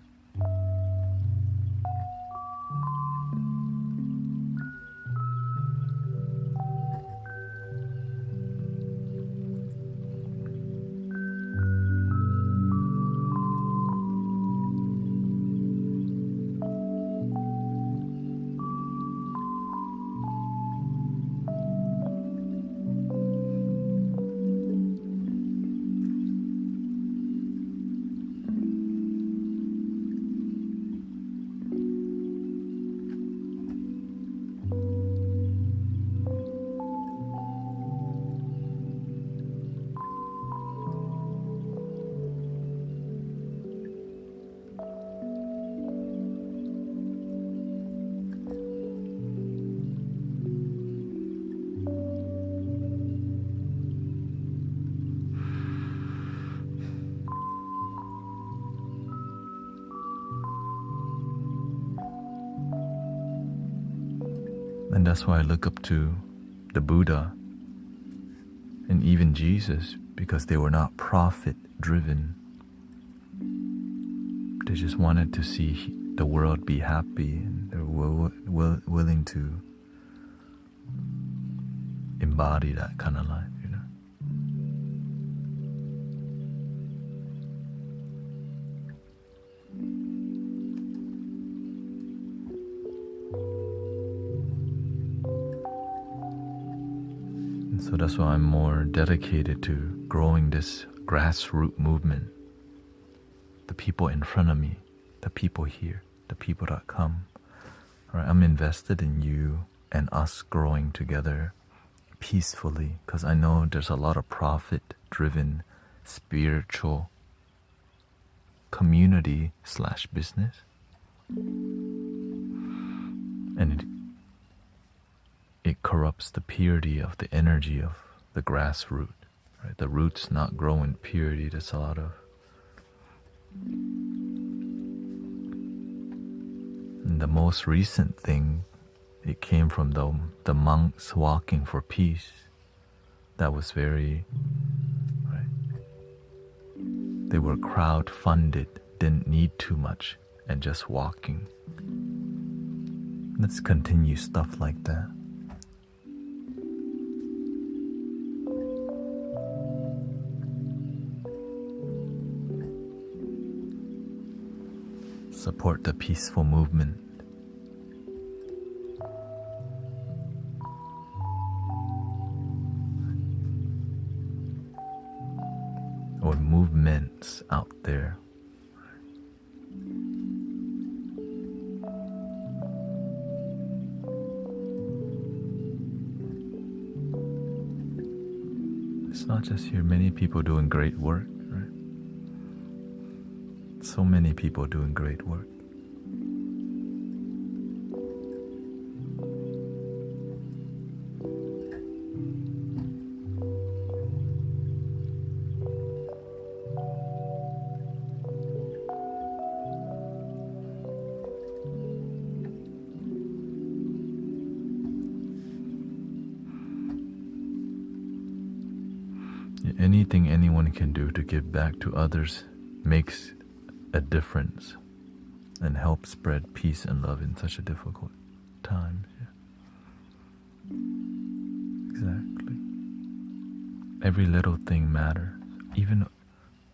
And that's why I look up to the Buddha and even Jesus, because they were not profit-driven. They just wanted to see the world be happy, and they were willing to embody that kind of life, you know. So that's why I'm more dedicated to growing this grassroots movement. The people in front of me, the people here, the people that come. All right, I'm invested in you and us growing together peacefully, because I know there's a lot of profit-driven spiritual community/business, and it corrupts the purity of the energy of the grassroots. Right? The roots not grow in purity. There's a lot of and the most recent thing, it came from the monks walking for peace. That was very, right? They were crowd-funded, didn't need too much, and just walking. Let's continue stuff like that. Support the peaceful movement. Or movements out there. It's not just here, many people doing great work, right? So many people doing great work. Anything anyone can do to give back to others makes a difference and helps spread peace and love in such a difficult time. Yeah. Exactly. Every little thing matters. Even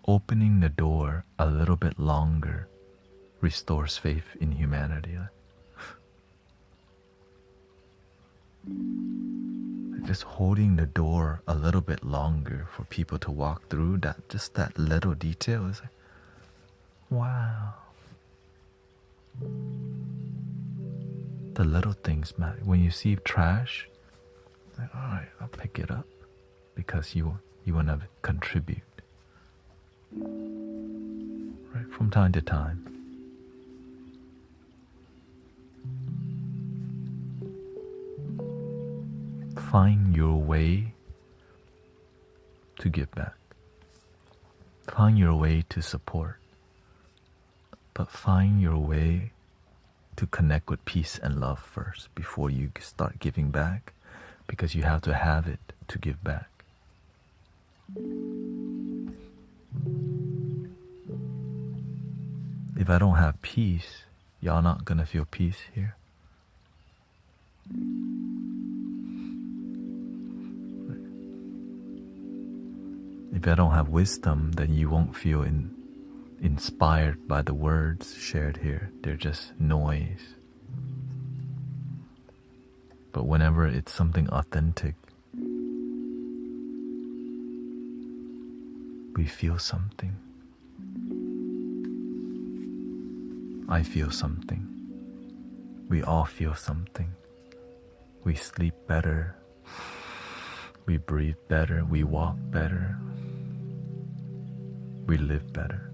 opening the door a little bit longer restores faith in humanity. Just holding the door a little bit longer for people to walk through, just that little detail is like, wow. The little things matter. When you see trash, like, all right, I'll pick it up because you want to contribute. Right, from time to time. Find your way to give back. Find your way to support. But find your way to connect with peace and love first before you start giving back, because you have to have it to give back. If I don't have peace, y'all not gonna feel peace here. If I don't have wisdom, then you won't feel inspired by the words shared here. They're just noise. But whenever it's something authentic, we feel something. I feel something. We all feel something. We sleep better. We breathe better. We walk better. We live better.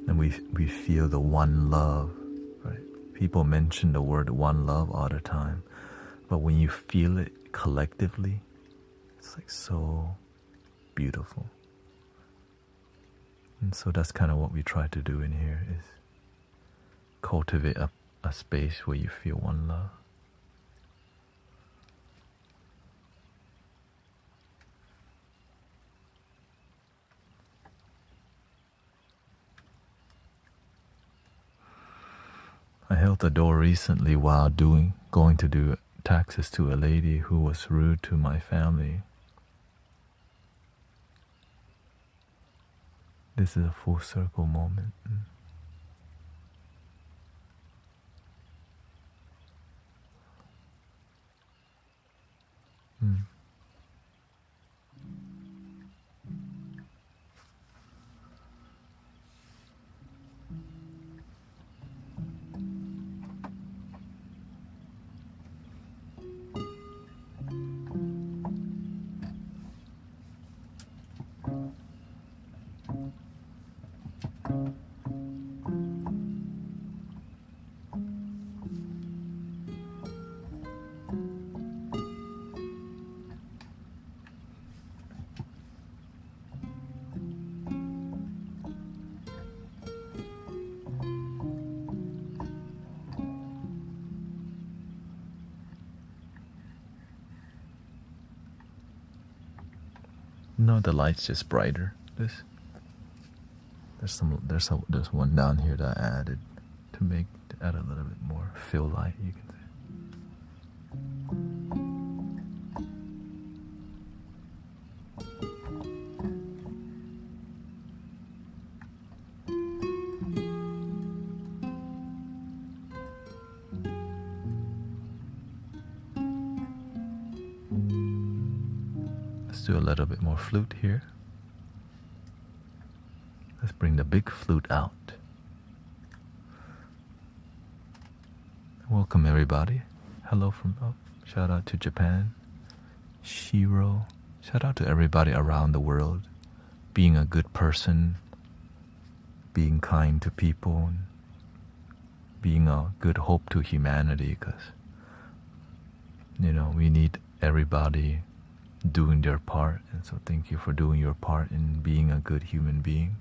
And we feel the one love, right? People mention the word one love all the time, but when you feel it collectively, it's like so beautiful. And so that's kind of what we try to do in here, is cultivate a space where you feel one love. I held the door recently while going to do taxes to a lady who was rude to my family. This is a full circle moment. No, the light's just brighter. There's one down here that I added to add a little bit more fill light, you can say. Let's do a little bit more flute here. Let's bring the big flute out. Welcome everybody. Hello from shout out to Japan. Shiro. Shout out to everybody around the world. Being a good person, being kind to people, being a good hope to humanity, because we need everybody doing their part, and so thank you for doing your part in being a good human being,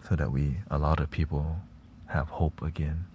so that a lot of people have hope again.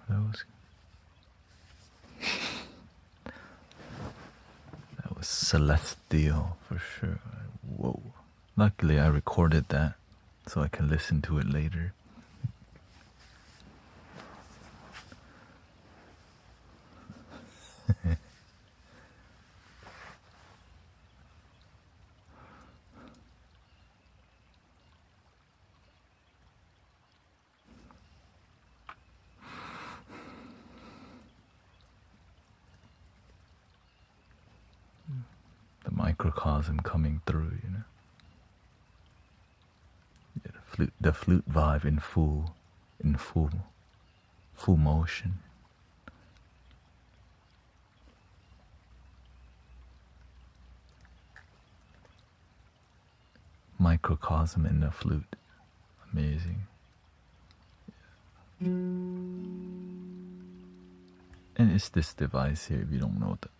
Those. was celestial for sure. Whoa. Luckily I recorded that so I can listen to it later. The microcosm coming through, you know. Yeah, the flute vibe in full motion. Microcosm in the flute, amazing. Yeah. And it's this device here. If you don't know that,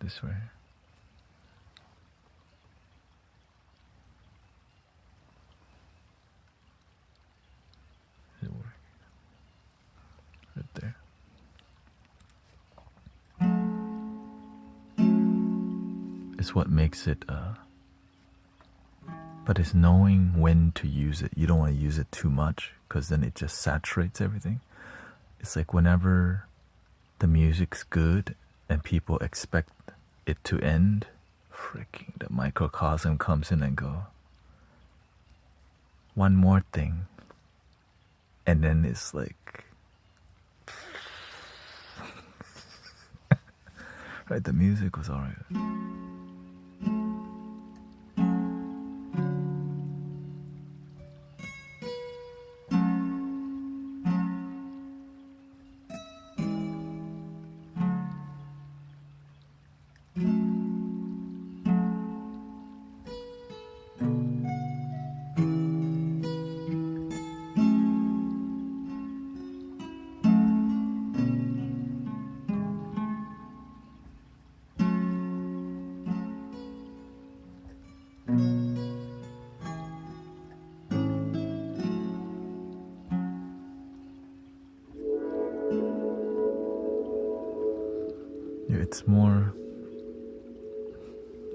this right here. Is it working? Right there. It's what makes it, but it's knowing when to use it. You don't want to use it too much because then it just saturates everything. It's like whenever the music's good and people expect it to end, freaking the microcosm comes in and go, one more thing. And then it's like, right, the music was alright. It's more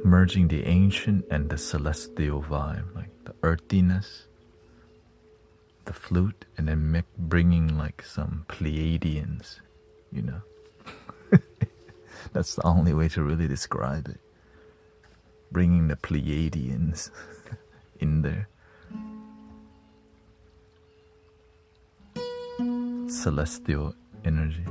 merging the ancient and the celestial vibe, like the earthiness, the flute, and then bringing like some Pleiadians, you know. That's the only way to really describe it. Bringing the Pleiadians in there. Celestial energy.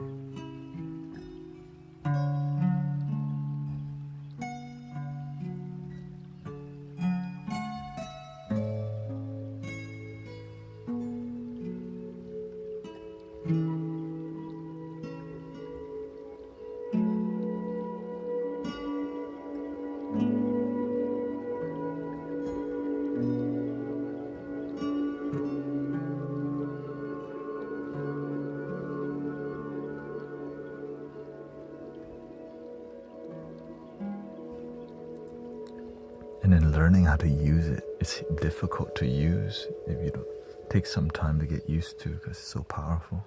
And then learning how to use it, it's difficult to use if you don't take some time to get used to because it's so powerful.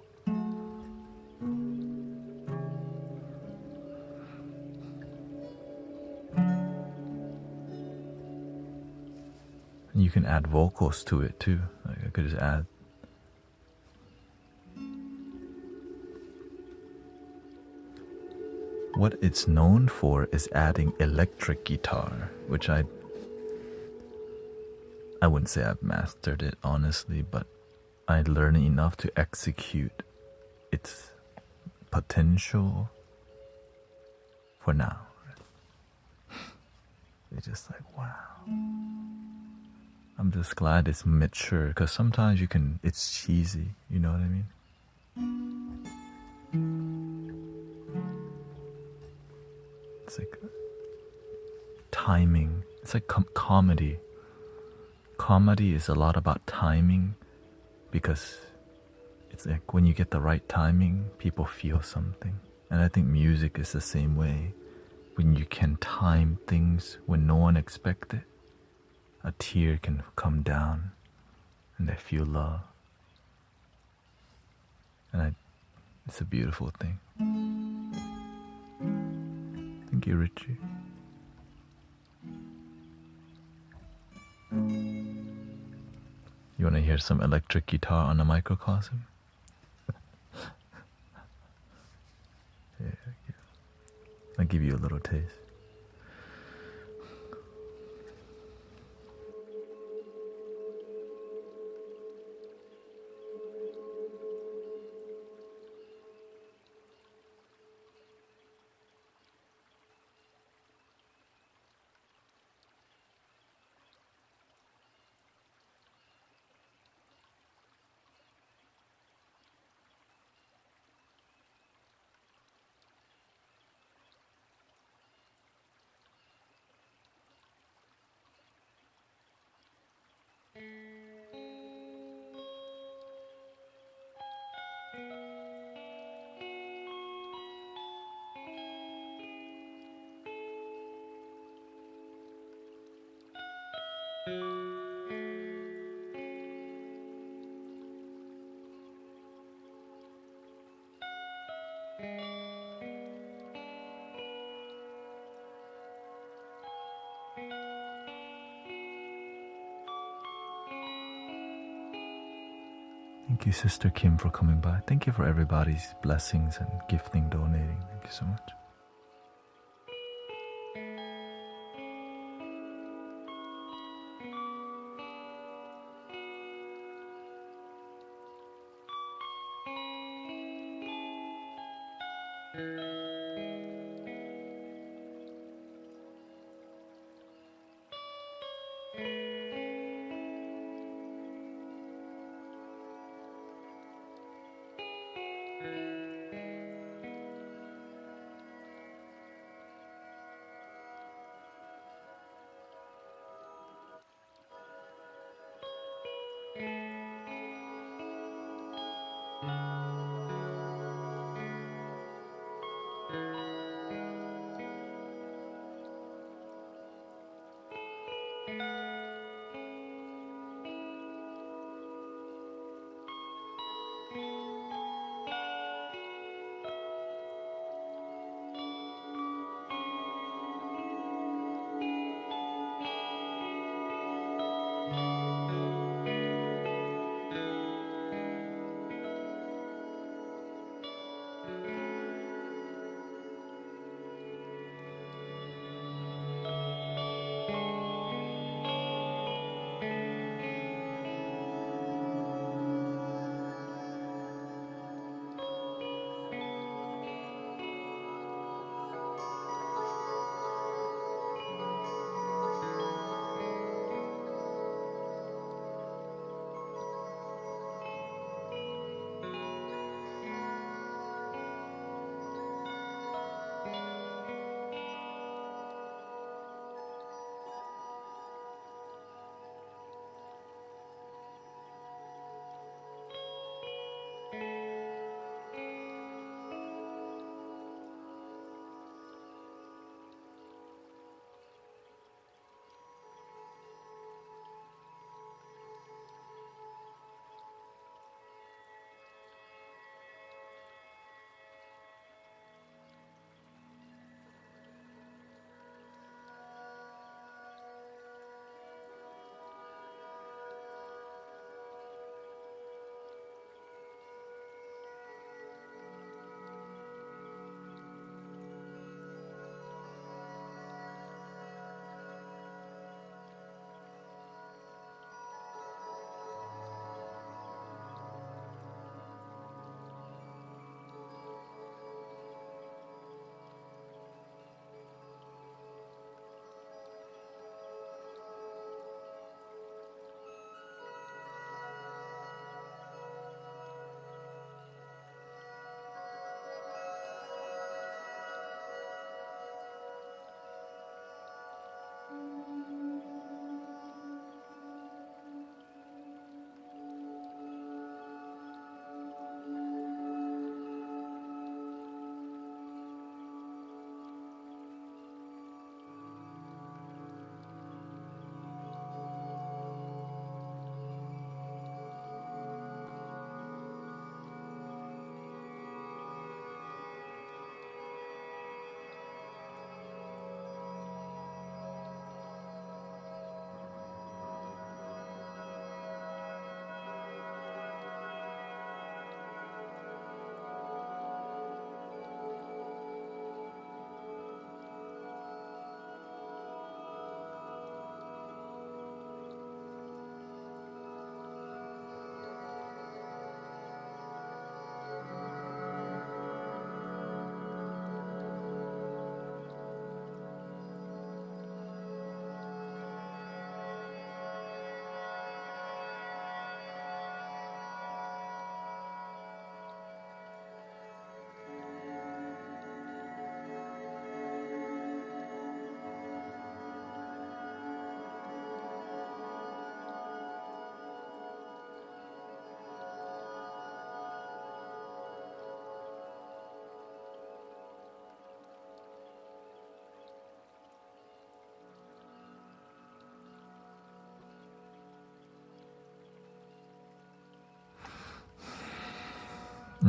And you can add vocals to it too. Like I could just add. What it's known for is adding electric guitar, which I wouldn't say I've mastered it honestly, but I learned enough to execute its potential for now. It's just like, wow. I'm just glad it's mature, because sometimes it's cheesy, you know what I mean? It's like timing. It's like comedy. Comedy is a lot about timing, because it's like when you get the right timing, people feel something. And I think music is the same way. When you can time things when no one expects it, a tear can come down and they feel love. And it's a beautiful thing. Thank you, Richie. You want to hear some electric guitar on a microcosm? Yeah, I'll give you a little taste. Thank you, Sister Kim, for coming by. Thank you for everybody's blessings and gifting, donating. Thank you so much.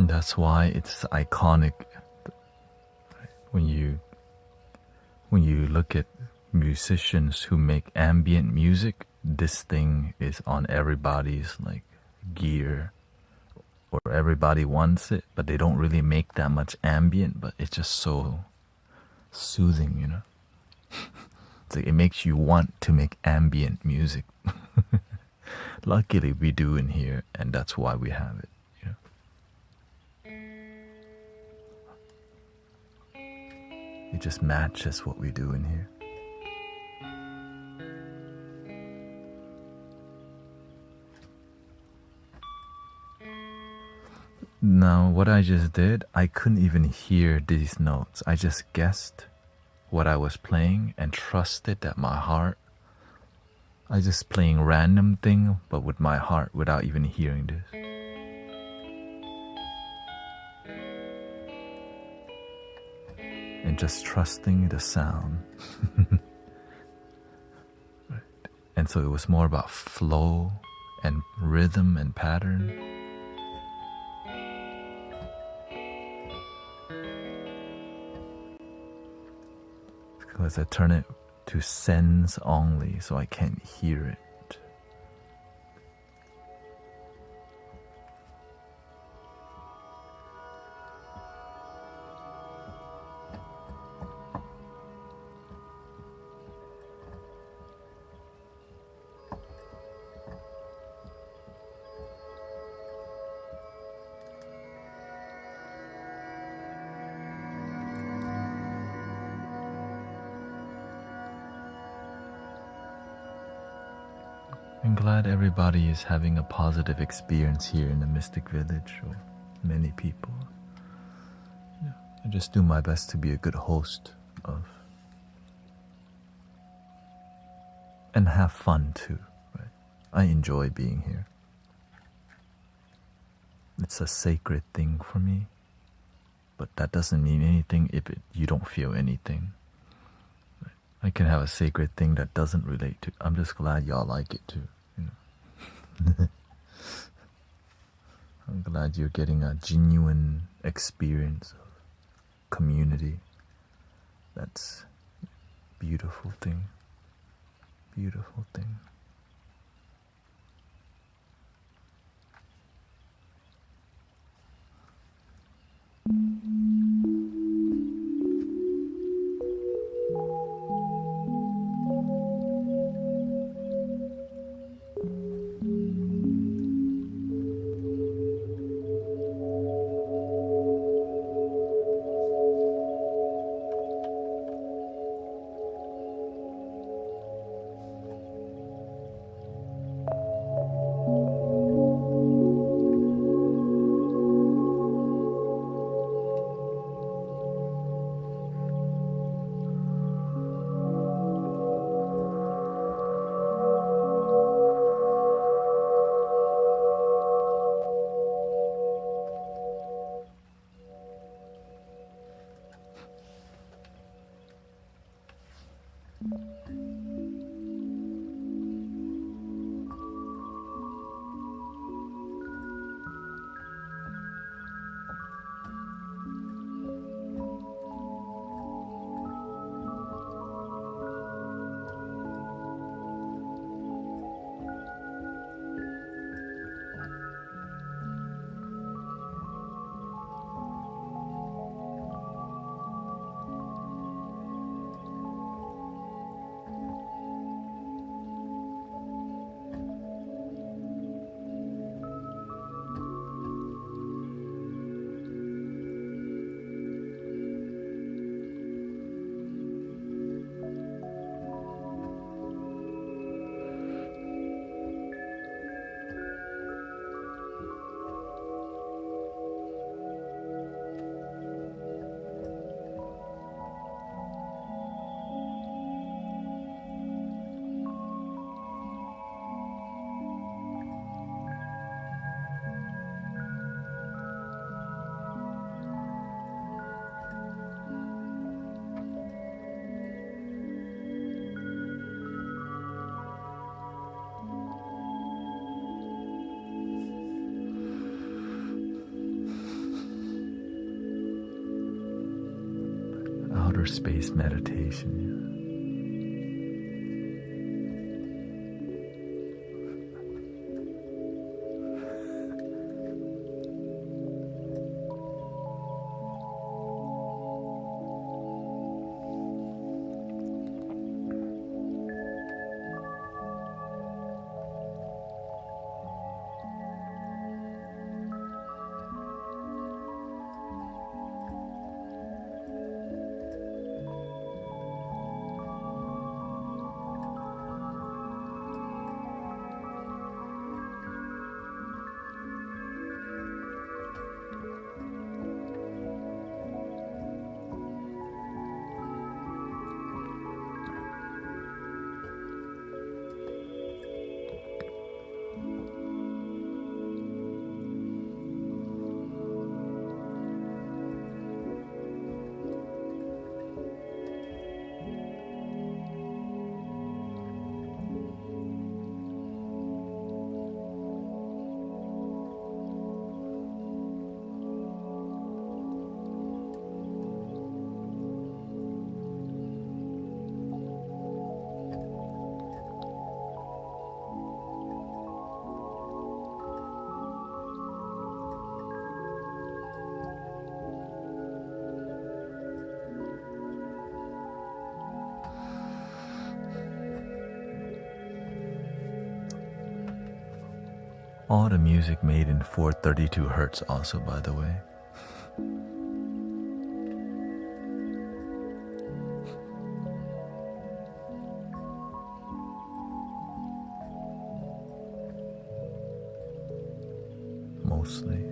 And that's why it's iconic when you look at musicians who make ambient music. This thing is on everybody's like gear, or everybody wants it, but they don't really make that much ambient, but it's just so soothing, you know. It's like it makes you want to make ambient music. Luckily we do in here, and that's why we have it, you know. It just matches what we do in here. Now, what I just did, I couldn't even hear these notes. I just guessed what I was playing and trusted that my heart, I just playing random thing, but with my heart without even hearing this. And just trusting the sound. Right. And so it was more about flow and rhythm and pattern. Because I turn it to sense only, so I can't hear it. I'm glad everybody is having a positive experience here in the Mystic Village, or many people. Yeah, I just do my best to be a good host of, and have fun too, right? I enjoy being here. It's a sacred thing for me, but that doesn't mean anything if you don't feel anything. Right? I can have a sacred thing that doesn't relate to. I'm just glad y'all like it too. You know? I'm glad you're getting a genuine experience of community. That's a beautiful thing. Beautiful thing. space meditation. All the music made in 432 hertz also, by the way. Mostly.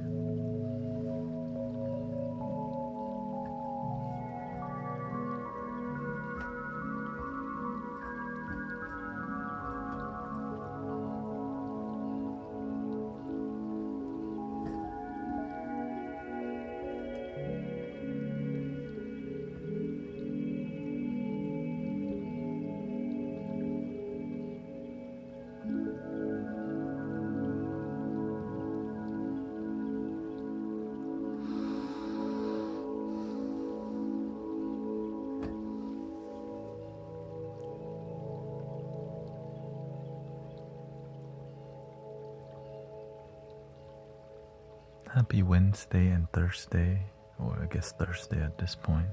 Happy Wednesday and Thursday, or I guess Thursday at this point.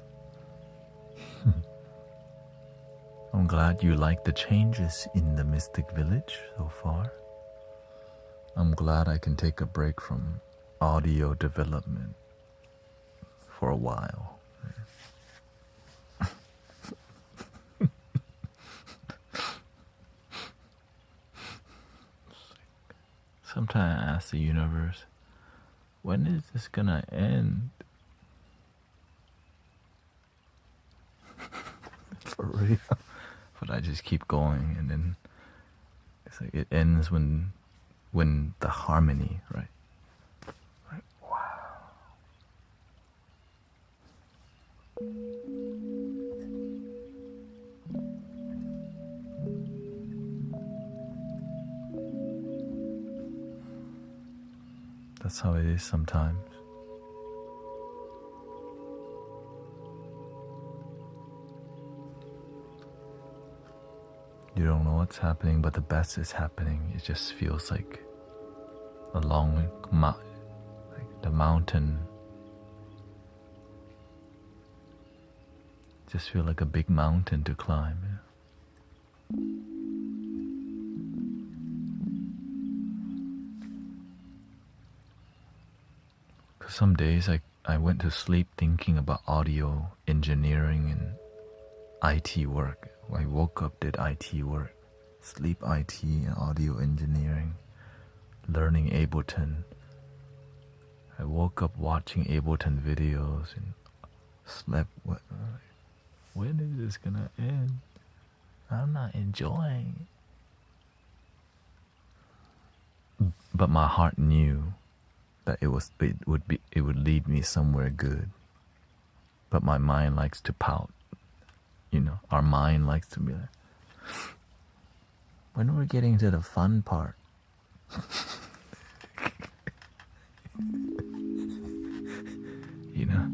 I'm glad you like the changes in the Mystic Village so far. I'm glad I can take a break from audio development for a while. Sometimes I ask the universe, when is this gonna end? For real. But I just keep going, and then it's like it ends when the harmony, right? Like, wow. That's how it is sometimes. You don't know what's happening, but the best is happening. It just feels like a long like the mountain. Just feel like a big mountain to climb. Yeah. Cause some days I went to sleep thinking about audio engineering and IT work. I woke up, did IT work, sleep IT and audio engineering, learning Ableton. I woke up watching Ableton videos and slept. When is this gonna end? I'm not enjoying it. But my heart knew that it would lead me somewhere good. But my mind likes to pout. You know, our mind likes to be like, when we're getting to the fun part. You know?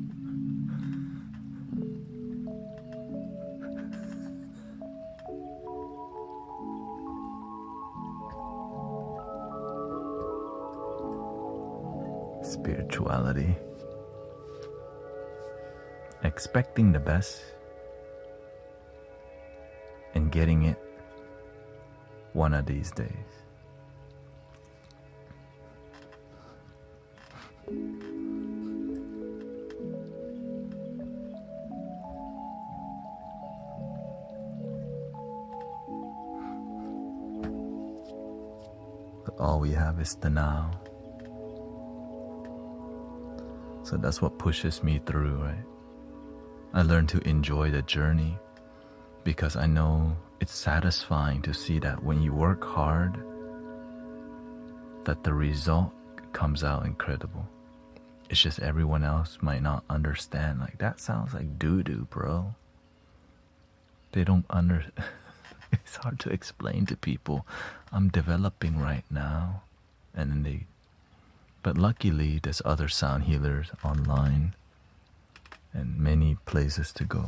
spirituality. Expecting the best and getting it one of these days. But all we have is the now. So that's what pushes me through, right? I learn to enjoy the journey because I know it's satisfying to see that when you work hard, that the result comes out incredible. It's just everyone else might not understand. Like, that sounds like doo-doo, bro. They don't It's hard to explain to people. I'm developing right now. And then but luckily there's other sound healers online and many places to go.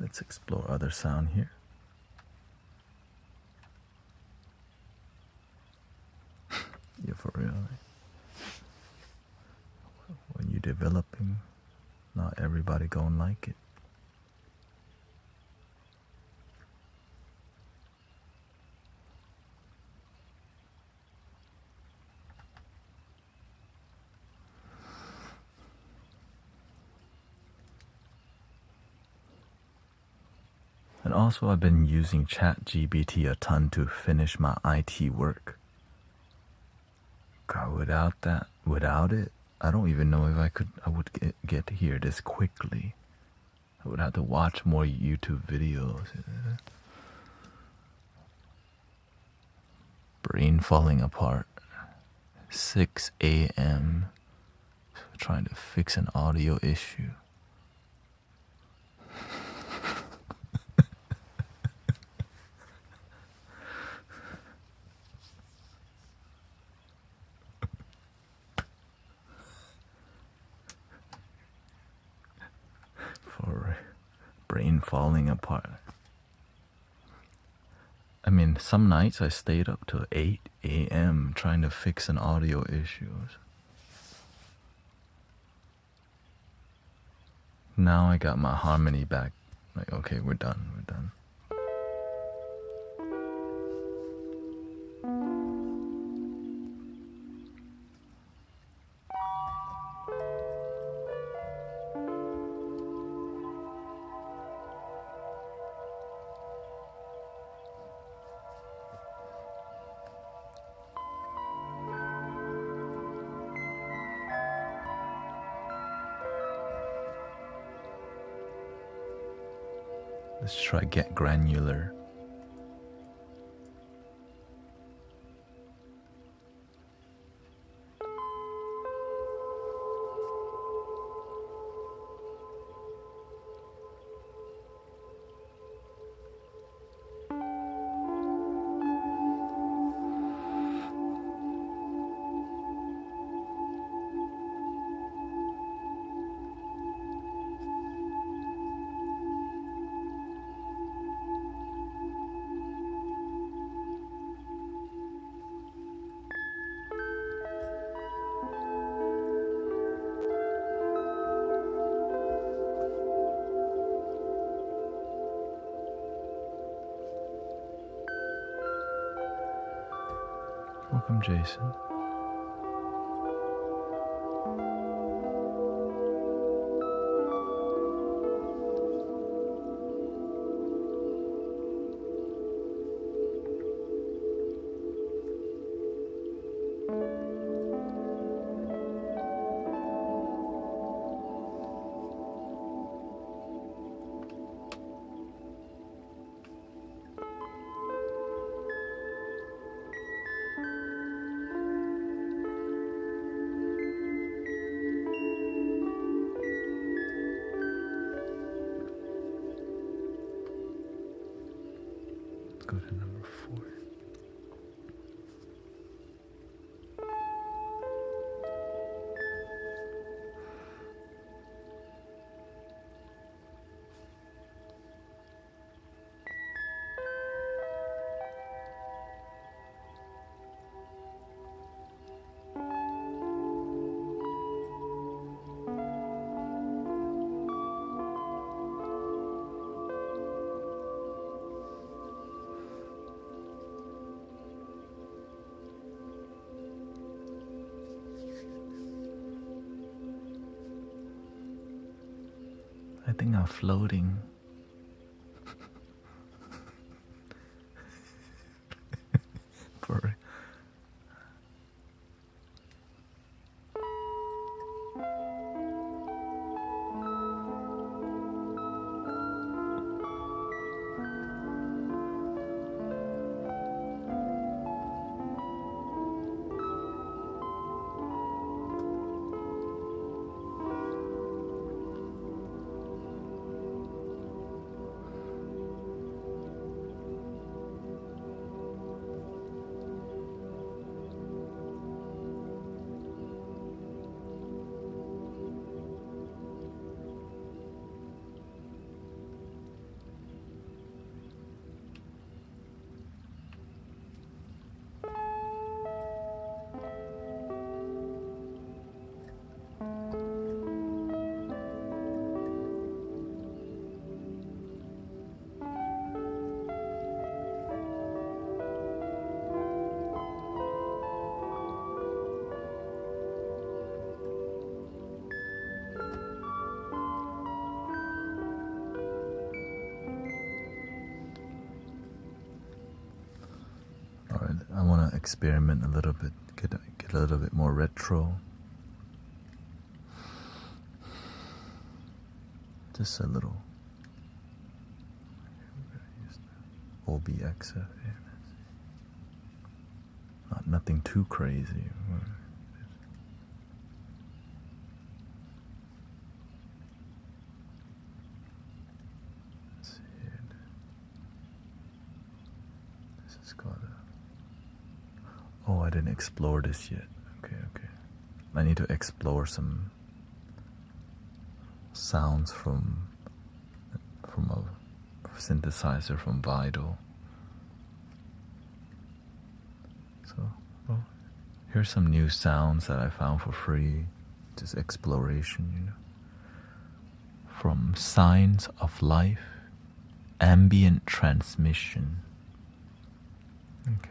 Let's explore other sound here. Yeah, for real. When you're developing, not everybody gonna like it. And also I've been using ChatGPT a ton to finish my IT work. God, without it, I don't even know if I would get here this quickly. I would have to watch more YouTube videos. Brain falling apart. 6 a.m. trying to fix an audio issue. For brain falling apart. I mean, some nights I stayed up till 8 a.m. trying to fix an audio issue. Now I got my harmony back. Like, okay, we're done. Let's try get granular. Welcome, Jason. Go to number 4. I think I'm floating. For Alright, I want to experiment a little bit, get a little bit more retro. Just a little OBXF. Nothing too crazy. Let's see here. This is called oh, I didn't explore this yet. Okay. I need to explore some sounds from a synthesizer from Vital. So, well, here's some new sounds that I found for free. Just exploration, you know. From Signs of Life, Ambient Transmission. Okay.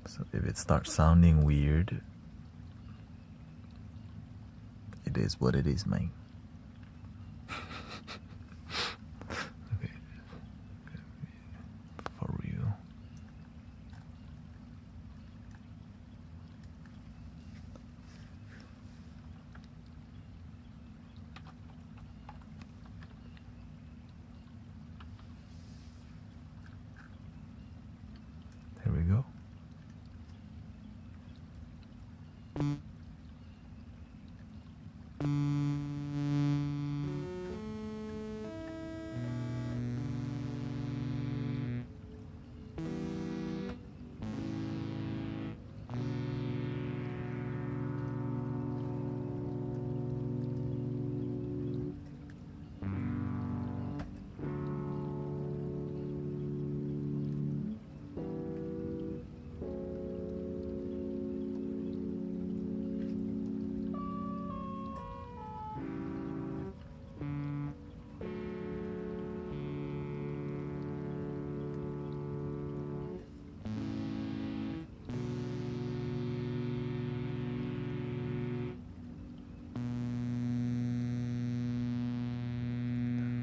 So if it starts sounding weird, it is what it is, man. Okay. For real. There we go.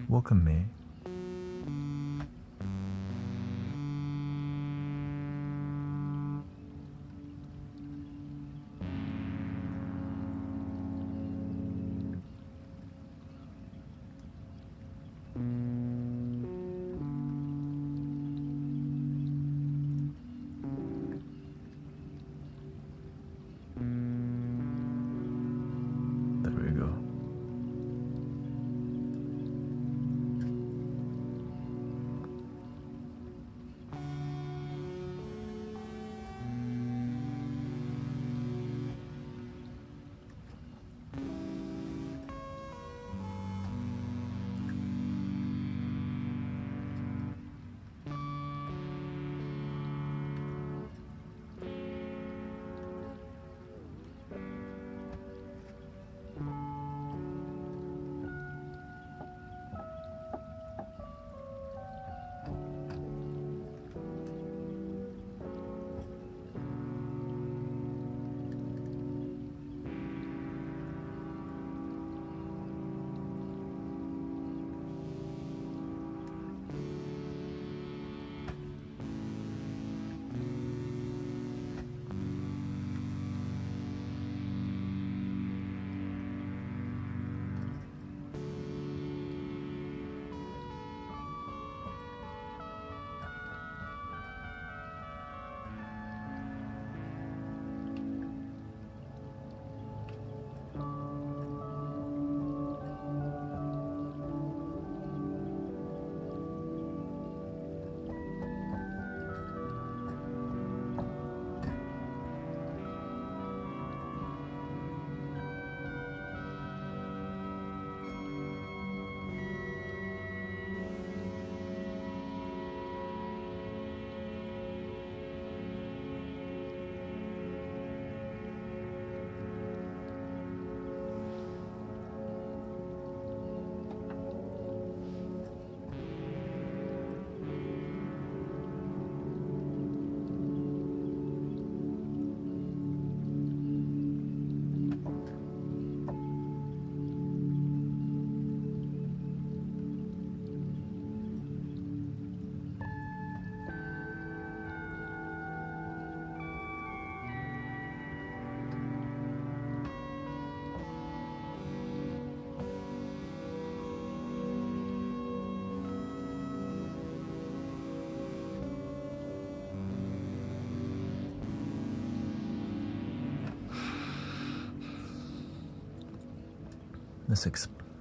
Welcome, May. There we go.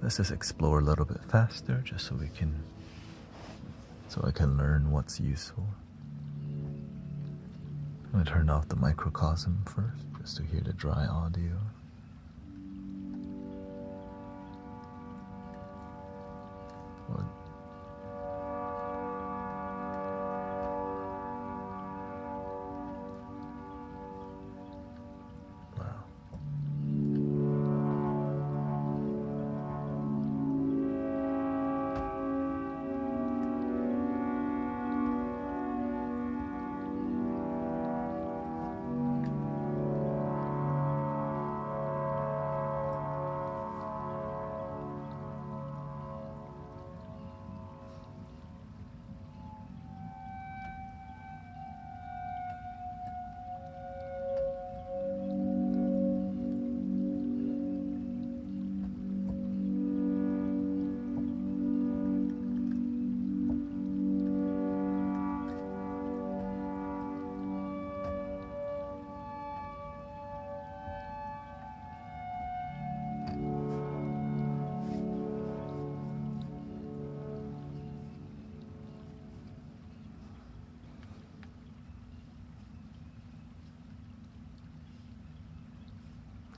let's just explore a little bit faster, just so I can learn what's useful. I'm gonna turn off the microcosm first, just to hear the dry audio.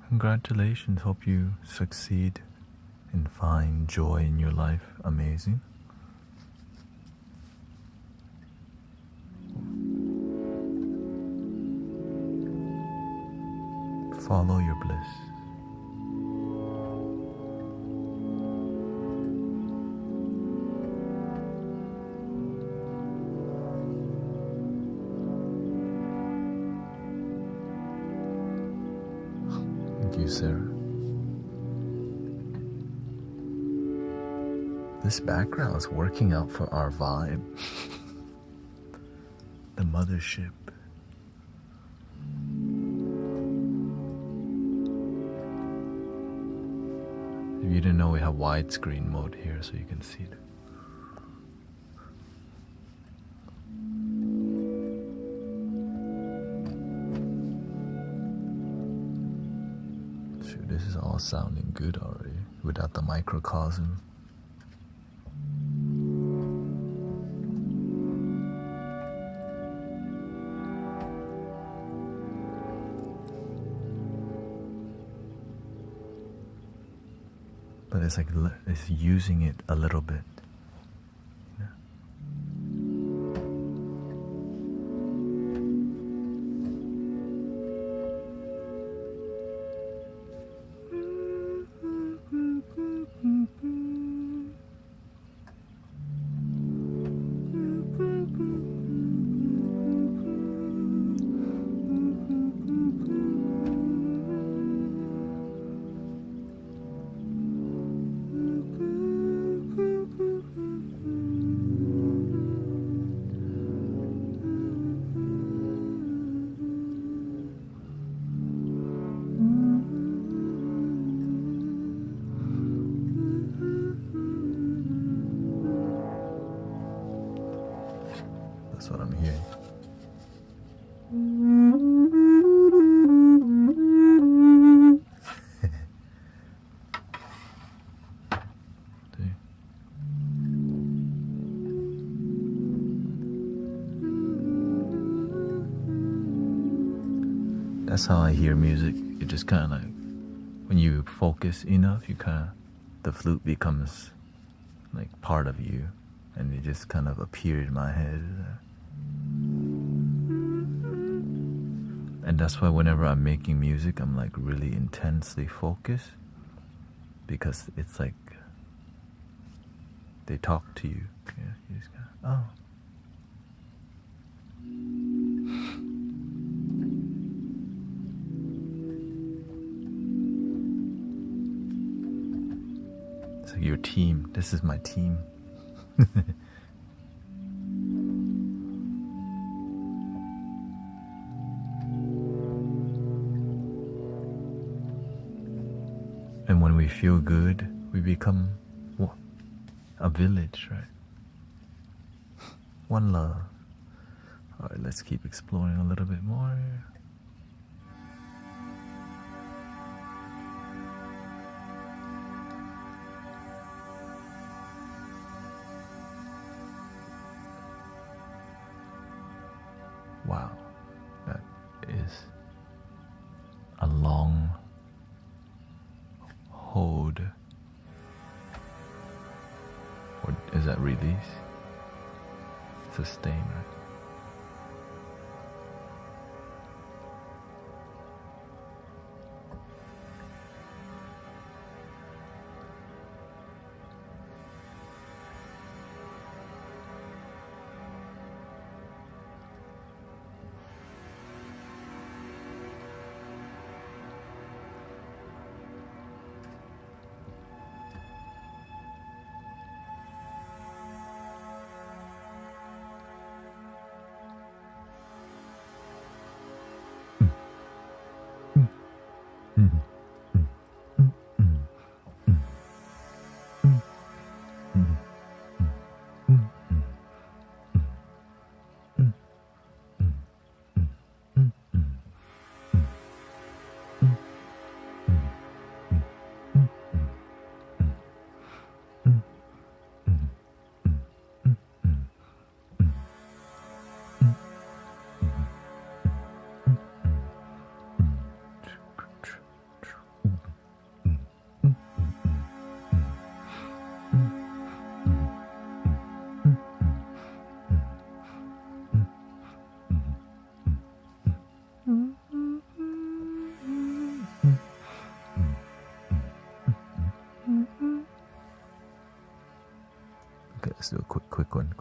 Congratulations, hope you succeed and find joy in your life. Amazing. Follow your bliss. Thank you, Sarah. This background is working out for our vibe. The mothership. If you didn't know, we have widescreen mode here so you can see it. Shoot, this is all sounding good already without the microcosm. But it's like it's using it a little bit. You know? That's what I'm hearing. That's how I hear music. It just kind of like, when you focus enough, the flute becomes like part of you, and it just kind of appeared in my head. And that's why whenever I'm making music, I'm like really intensely focused, because it's like they talk to you. Yeah, you just kind of, oh. It's like your team. This is my team. And when we feel good, we become a village, right? One love. All right, let's keep exploring a little bit more. a long hold. Or is that release? Sustain, right? Okay, let's do a quick one.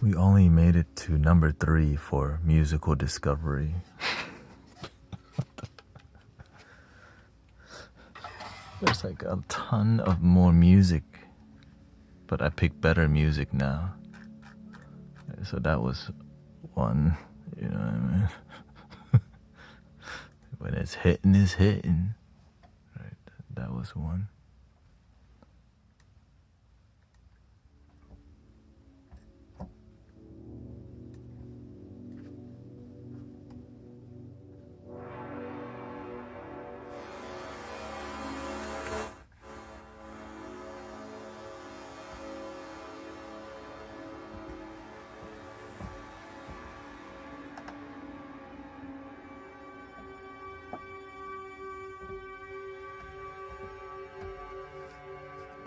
We only made it to number 3 for musical discovery. There's like a ton of more music, but I picked better music now. So that was one, you know what I mean? When it's hitting, it's hitting. Right, that was one.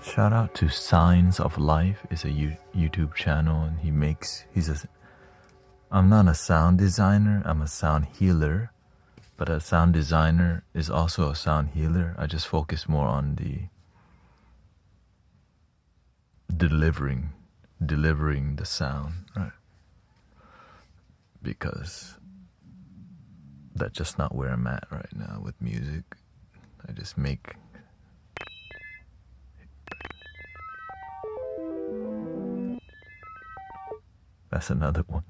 Shout out to Signs of Life. It's a YouTube channel, and I'm not a sound designer, I'm a sound healer, but a sound designer is also a sound healer. I just focus more on the delivering the sound, right? Because that's just not where I'm at right now with music. I just make that's another one.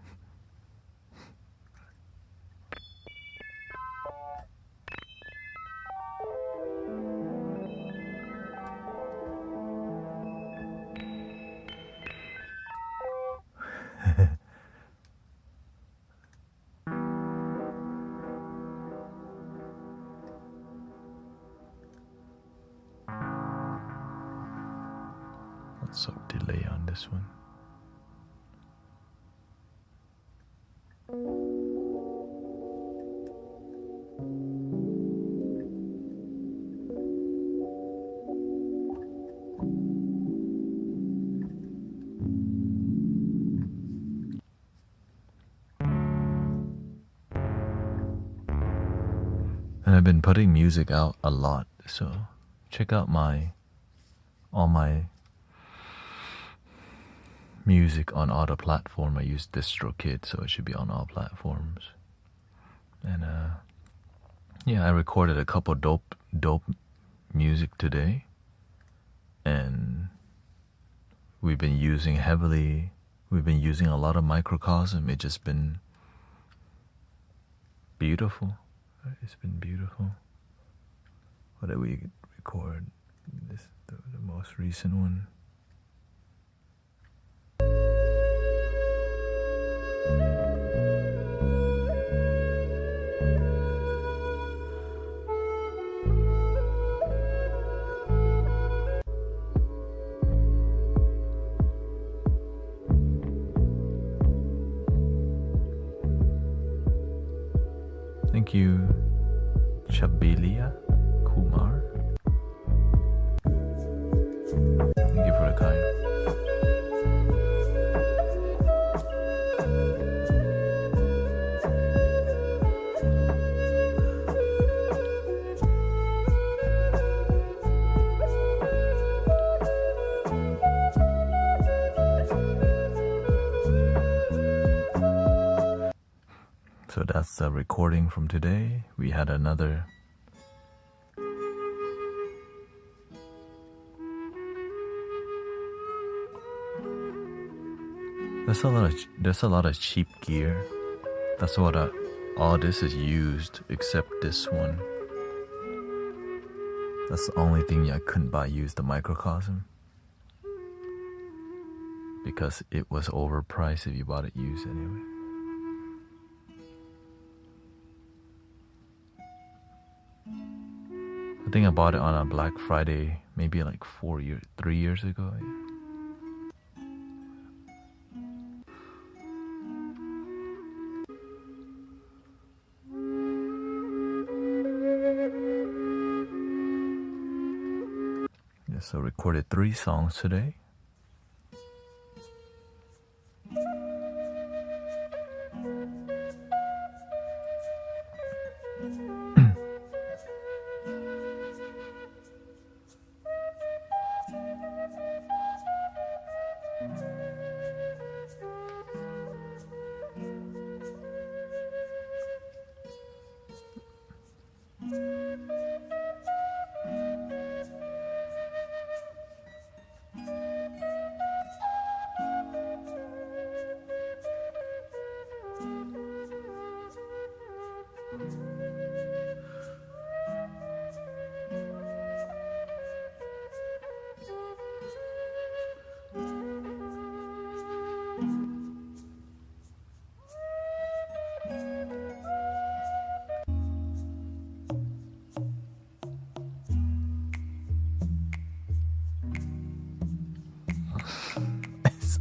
Lots of delay on this one. And I've been putting music out a lot, so check out all my music on all the platforms. I use DistroKid, so it should be on all platforms. And yeah, I recorded a couple dope music today, and we've been using a lot of microcosm. It's just been beautiful. It's been beautiful. What did we record? The most recent one. Thank you, Chabilia Kumar. Thank you for the kind. So that's the recording from today. We had another there's a lot of cheap gear. That's what all this is used except this one. That's the only thing I couldn't buy used, the microcosm, because it was overpriced if you bought it used anyway. I think I bought it on a Black Friday, maybe like 3 years ago. Yeah, so recorded 3 songs today.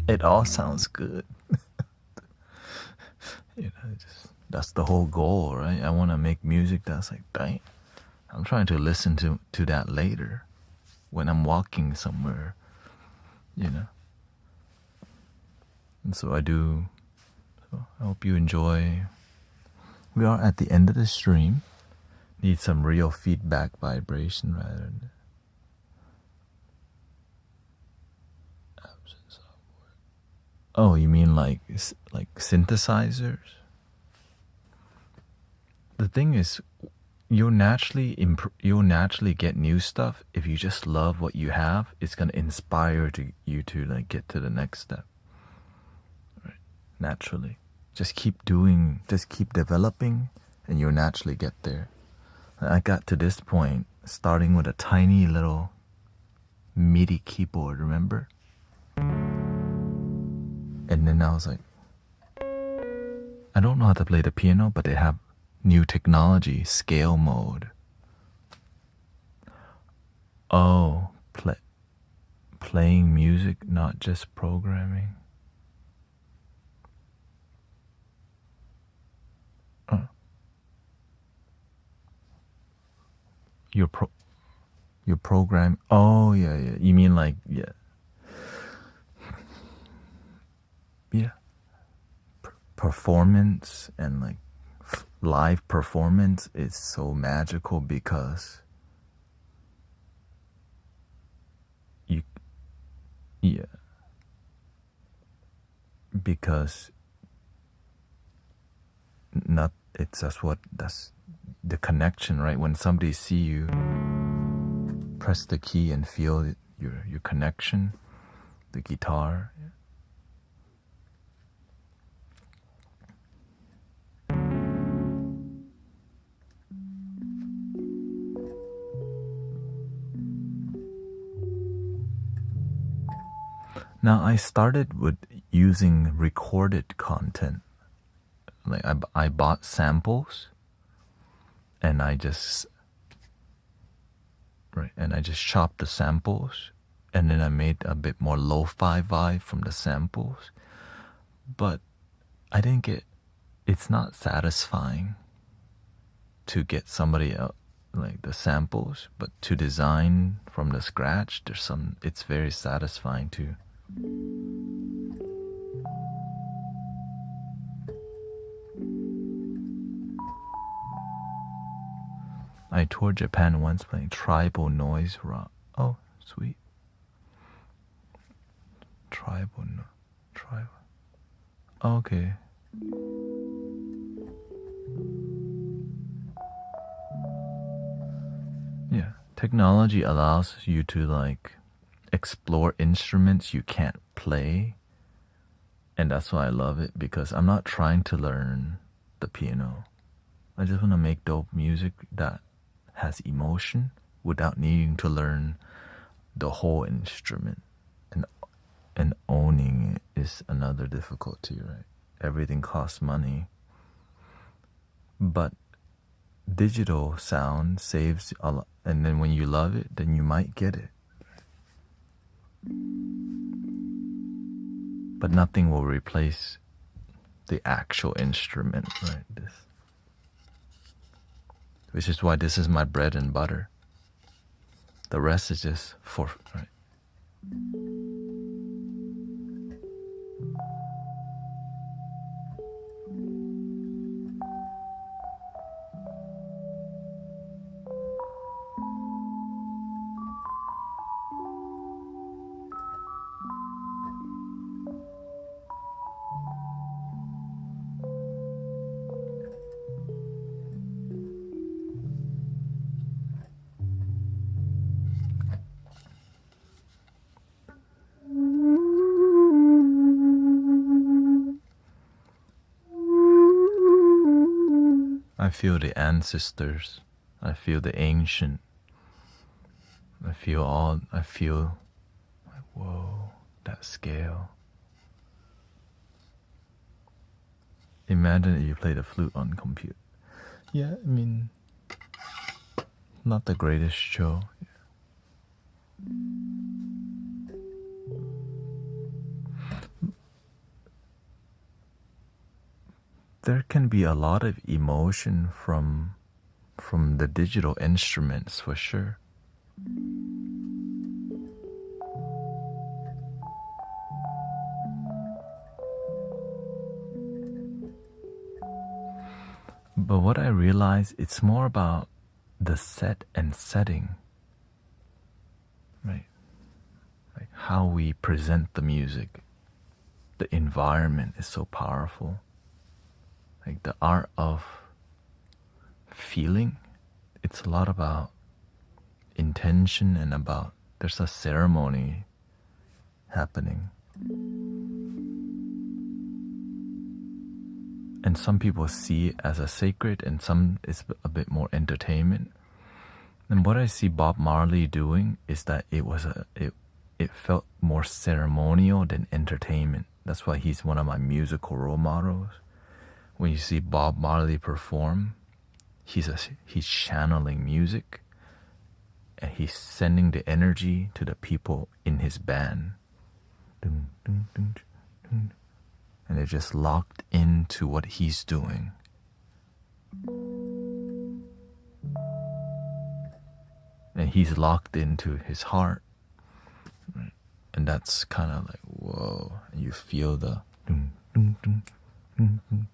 It all sounds good. That's the whole goal, right? I want to make music that's like, dang, I'm trying to listen to that later when I'm walking somewhere, And so I do. So I hope you enjoy. We are at the end of the stream. Need some real feedback vibration rather than absence of word. Oh, you mean like synthesizers? The thing is, you'll naturally get new stuff if you just love what you have. It's gonna inspire you to like get to the next step. Right? Naturally, just keep developing, and you'll naturally get there. I got to this point starting with a tiny little MIDI keyboard, remember? And then I was like, I don't know how to play the piano, but they have new technology, scale mode. Oh, playing music, not just programming. Your program. Oh yeah. You mean like yeah. Performance and like live performance is so magical because because not it's that's the connection, right? When somebody see you press the key and feel your connection, the guitar. Now I started with using recorded content. Like I bought samples, and I just chopped the samples, and then I made a bit more lo-fi vibe from the samples. But I didn't get. It's not satisfying to get somebody else like the samples, but to design from the scratch, it's very satisfying too. I toured Japan once playing tribal noise rock. Oh, sweet. Tribal. Okay. Yeah, technology allows you to like explore instruments you can't play, and that's why I love it, because I'm not trying to learn the piano. I just want to make dope music that has emotion without needing to learn the whole instrument. And owning it is another difficulty, right? Everything costs money. But digital sound saves a lot, and then when you love it, then you might get it. But nothing will replace the actual instrument, right? Which is why this is my bread and butter. The rest is just right? I feel the ancestors. I feel the ancient. I feel like, whoa, that scale. Imagine if you play the flute on computer. Yeah, I mean, not the greatest show. there can be a lot of emotion from the digital instruments for sure. But what I realize, it's more about the set and setting, right? Like how we present the music. The environment is so powerful. Like the art of feeling, it's a lot about intention and about, there's a ceremony happening. And some people see it as a sacred, and some is a bit more entertainment. And what I see Bob Marley doing is that it felt more ceremonial than entertainment. That's why he's one of my musical role models. When you see Bob Marley perform, he's channeling music, and he's sending the energy to the people in his band. And they're just locked into what he's doing. And he's locked into his heart. And that's kind of like, whoa. And you feel the dun, dun, dun, dun, dun.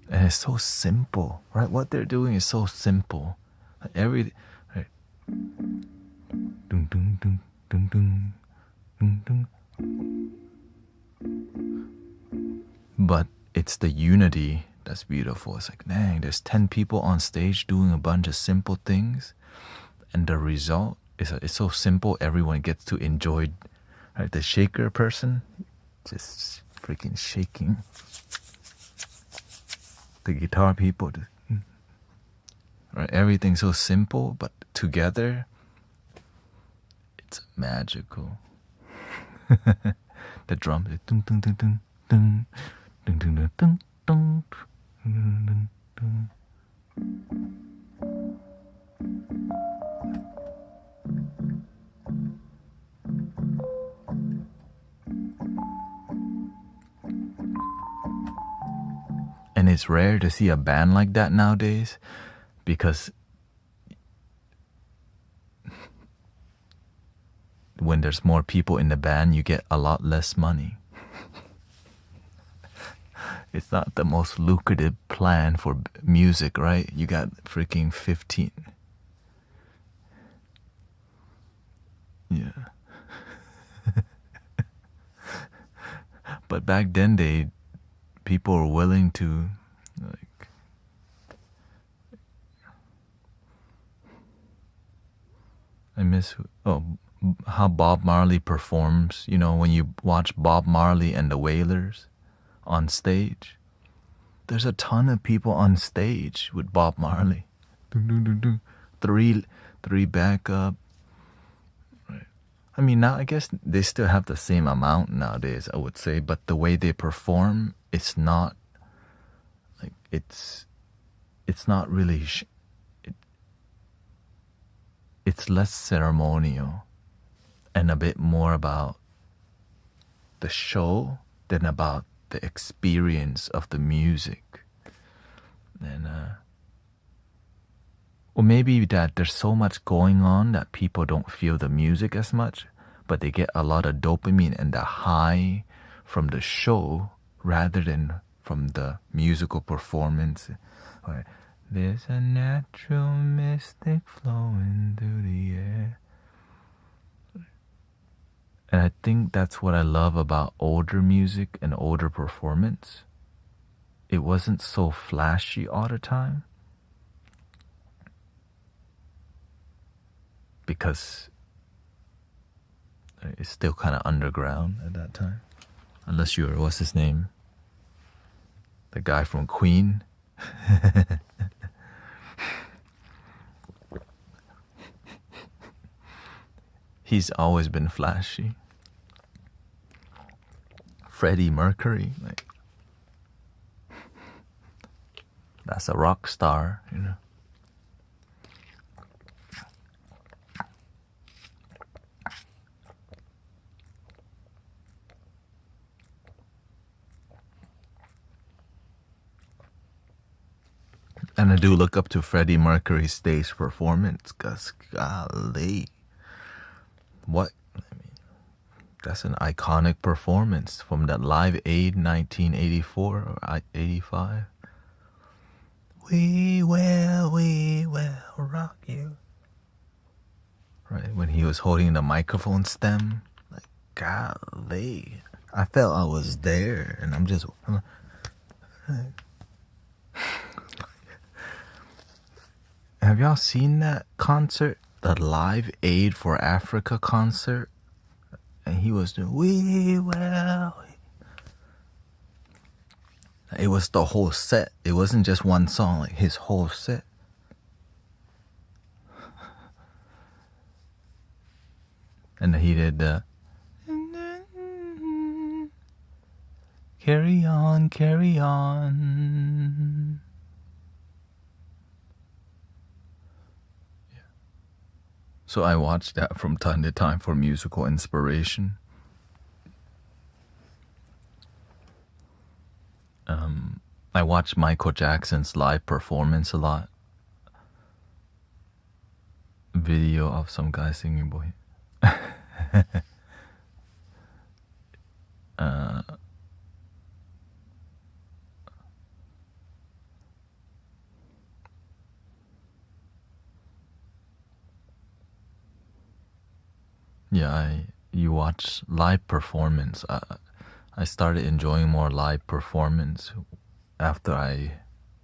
And it's so simple, right? What they're doing is so simple. Like right? Dun, dun, dun, dun, dun, dun, dun. But it's the unity that's beautiful. It's like, dang, there's 10 people on stage doing a bunch of simple things, and the result is it's so simple, everyone gets to enjoy. Right? The shaker person, just freaking shaking. The guitar people, right? Everything's so simple, but together, it's magical. The drum, dun, dun, dun, dun, dun, dun, dun, dun, dun, dun, dun. And it's rare to see a band like that nowadays, because when there's more people in the band, you get a lot less money. It's not the most lucrative plan for music, right? You got freaking 15. Yeah. But back then, people were willing to, like, I miss how Bob Marley performs. You know, when you watch Bob Marley and the Wailers on stage, there's a ton of people on stage with Bob Marley. Three backup. Right. I mean, now I guess they still have the same amount nowadays, I would say, but the way they perform, it's not like it's not really. It's less ceremonial and a bit more about the show than about the experience of the music. And or maybe that there's so much going on that people don't feel the music as much, but they get a lot of dopamine and the high from the show rather than from the musical performance. Or, there's a natural mystic flowing through the air. And I think that's what I love about older music and older performance. It wasn't so flashy all the time. because it's still kind of underground at that time. Unless you're, what's his name? The guy from Queen. He's always been flashy. Freddie Mercury, like, that's a rock star, you know. And I do look up to Freddie Mercury's stage performance, because golly, what? I mean, that's an iconic performance from that Live Aid 1984 or 85. We will rock you. Right, when he was holding the microphone stem, like, golly, I felt I was there, and I'm just. Have y'all seen that concert? The Live Aid for Africa concert? And he was doing, we will. It was the whole set. It wasn't just one song, like his whole set. And he did the carry on, carry on. So I watched that from time to time for musical inspiration. I watched Michael Jackson's live performance a lot. Video of some guy singing, boy. Yeah, you watch live performance. I started enjoying more live performance after I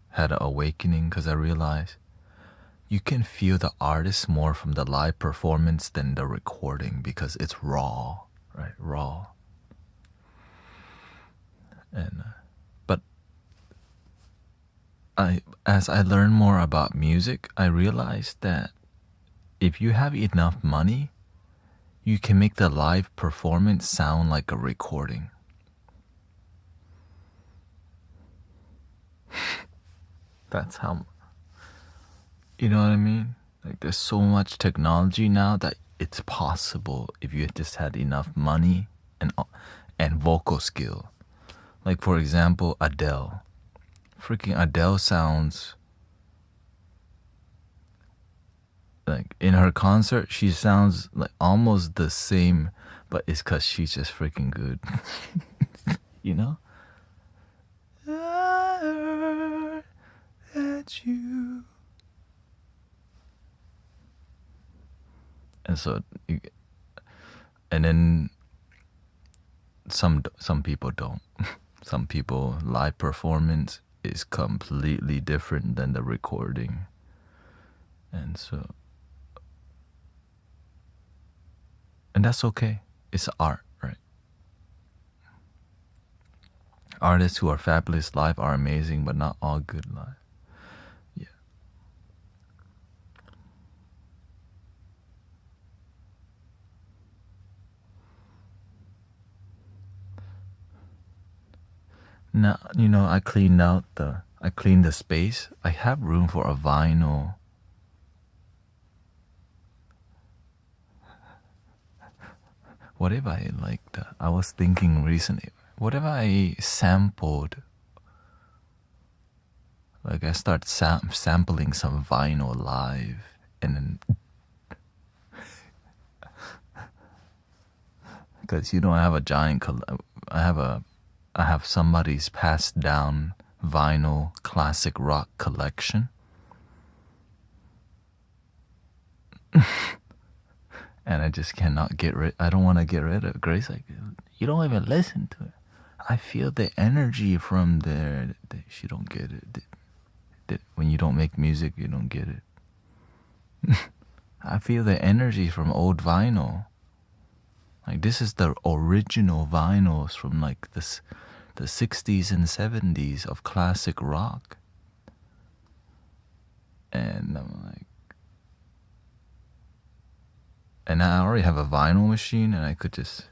had an awakening, because I realized you can feel the artist more from the live performance than the recording, because it's raw, right? Raw. And but as I learned more about music, I realized that if you have enough money, you can make the live performance sound like a recording. That's how, you know what I mean? Like, there's so much technology now that it's possible if you just had enough money and vocal skill. Like, for example, Adele. Freaking Adele sounds like, in her concert, she sounds like almost the same, but it's because she's just freaking good. You know? I heard that you. And so, and then some people don't. Some people, live performance is completely different than the recording. And so, and that's okay. It's art, right? Artists who are fabulous live are amazing, but not all good live. Yeah. Now, you know, I cleaned the space. I have room for a vinyl. What if I I was thinking recently, what if I sampled, like I start sampling some vinyl live, and then, because you know, I have a giant, I have somebody's passed down vinyl classic rock collection. And I just cannot I don't want to get rid of it. Grace, like, you don't even listen to it. I feel the energy from there. She don't get it. When you don't make music, you don't get it. I feel the energy from old vinyl. Like this is the original vinyls from like this, the 60s and 70s of classic rock. And I'm like, and I already have a vinyl machine, and I could just,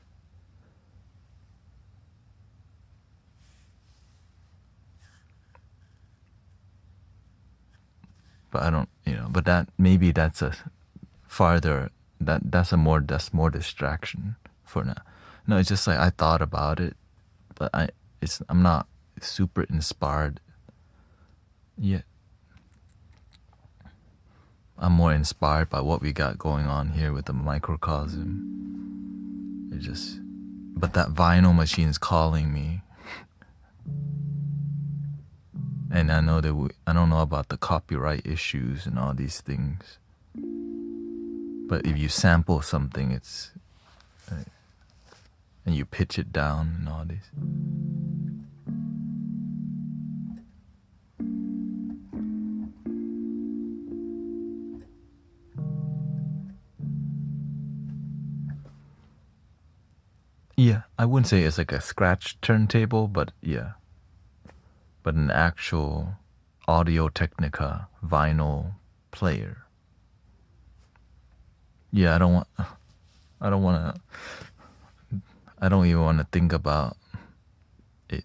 but I don't, but that, maybe that's a farther, that's more distraction for now. No, it's just like I thought about it, but I'm not super inspired yet. I'm more inspired by what we got going on here with the microcosm. But that vinyl machine's calling me. And I know that I don't know about the copyright issues and all these things. But if you sample something, it's, and you pitch it down and all these. Yeah, I wouldn't say it's like a scratch turntable, but yeah. But an actual Audio-Technica vinyl player. Yeah, I don't even want to think about it.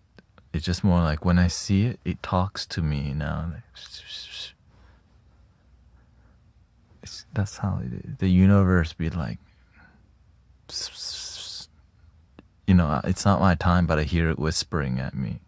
It's just more like when I see it, it talks to me now. That's how it is. The universe be like, it's not my time, but I hear it whispering at me.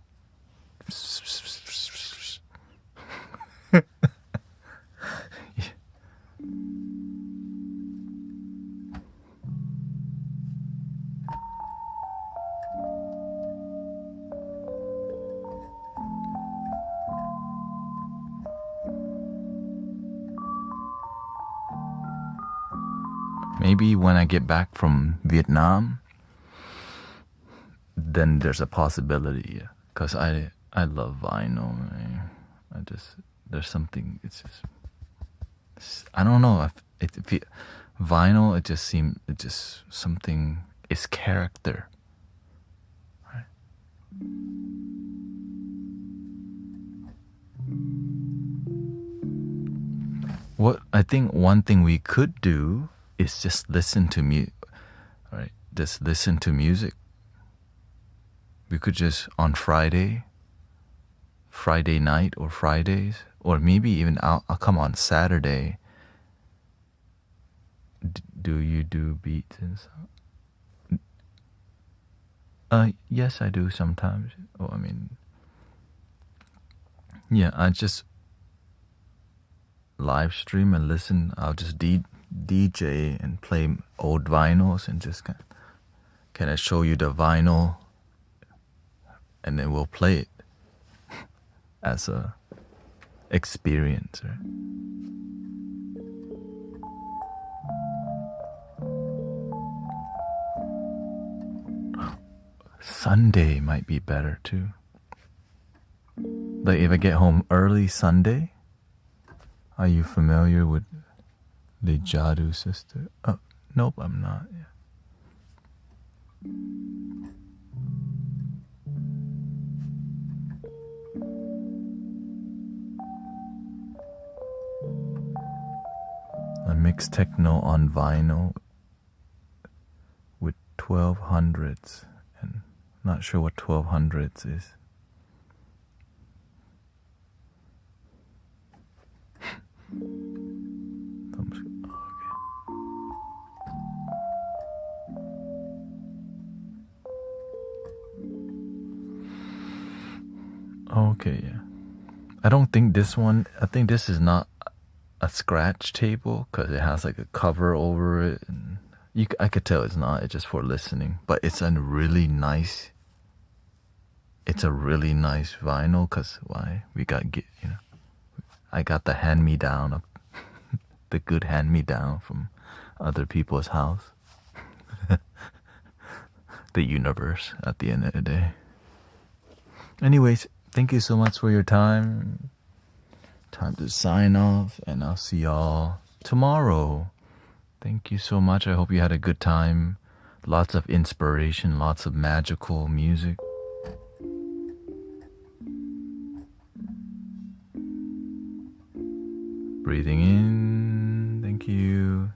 Maybe when I get back from Vietnam, then there's a possibility, because I love vinyl. There's something, it's just, I don't know, if vinyl, it just something, it's character, right? What I think one thing we could do is just listen to right? Just listen to music. We could just on Friday night or Fridays, or maybe even I'll come on Saturday. Do you do beats and stuff? Yes, I do sometimes. Oh, I mean, yeah, I just live stream and listen. I'll just DJ and play old vinyls and just can I show you the vinyl, and then we'll play it as a experience, right? Sunday might be better too. Like if I get home early Sunday. Are you familiar with the Jadu sister? Oh, nope, I'm not. Yeah. I mix techno on vinyl with 1200s, and not sure what 1200s is. Okay, yeah. I don't think this one, I think this is not a scratch table because it has like a cover over it, and I could tell it's not, it's just for listening, but it's a really nice vinyl, because why? We got, I got the hand-me-down, the good hand-me-down from other people's house. The universe at the end of the day. Anyways, thank you so much for your time. Time to sign off, and I'll see y'all tomorrow. Thank you so much. I hope you had a good time. Lots of inspiration, lots of magical music. Breathing in. Thank you.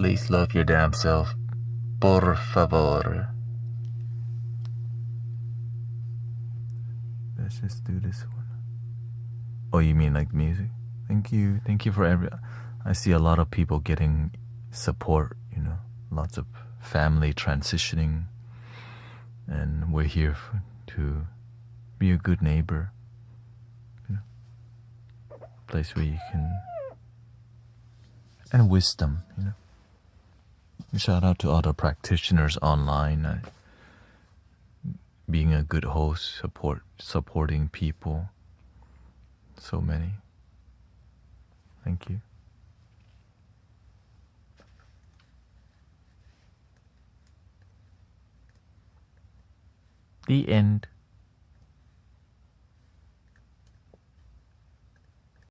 Please love your damn self. Por favor. Let's just do this one. Oh, you mean like music? Thank you. Thank you for I see a lot of people getting support, lots of family transitioning. And we're here to be a good neighbor. Place where you can... And wisdom, Shout out to other practitioners online. Being a good host, supporting people. So many. Thank you. The end.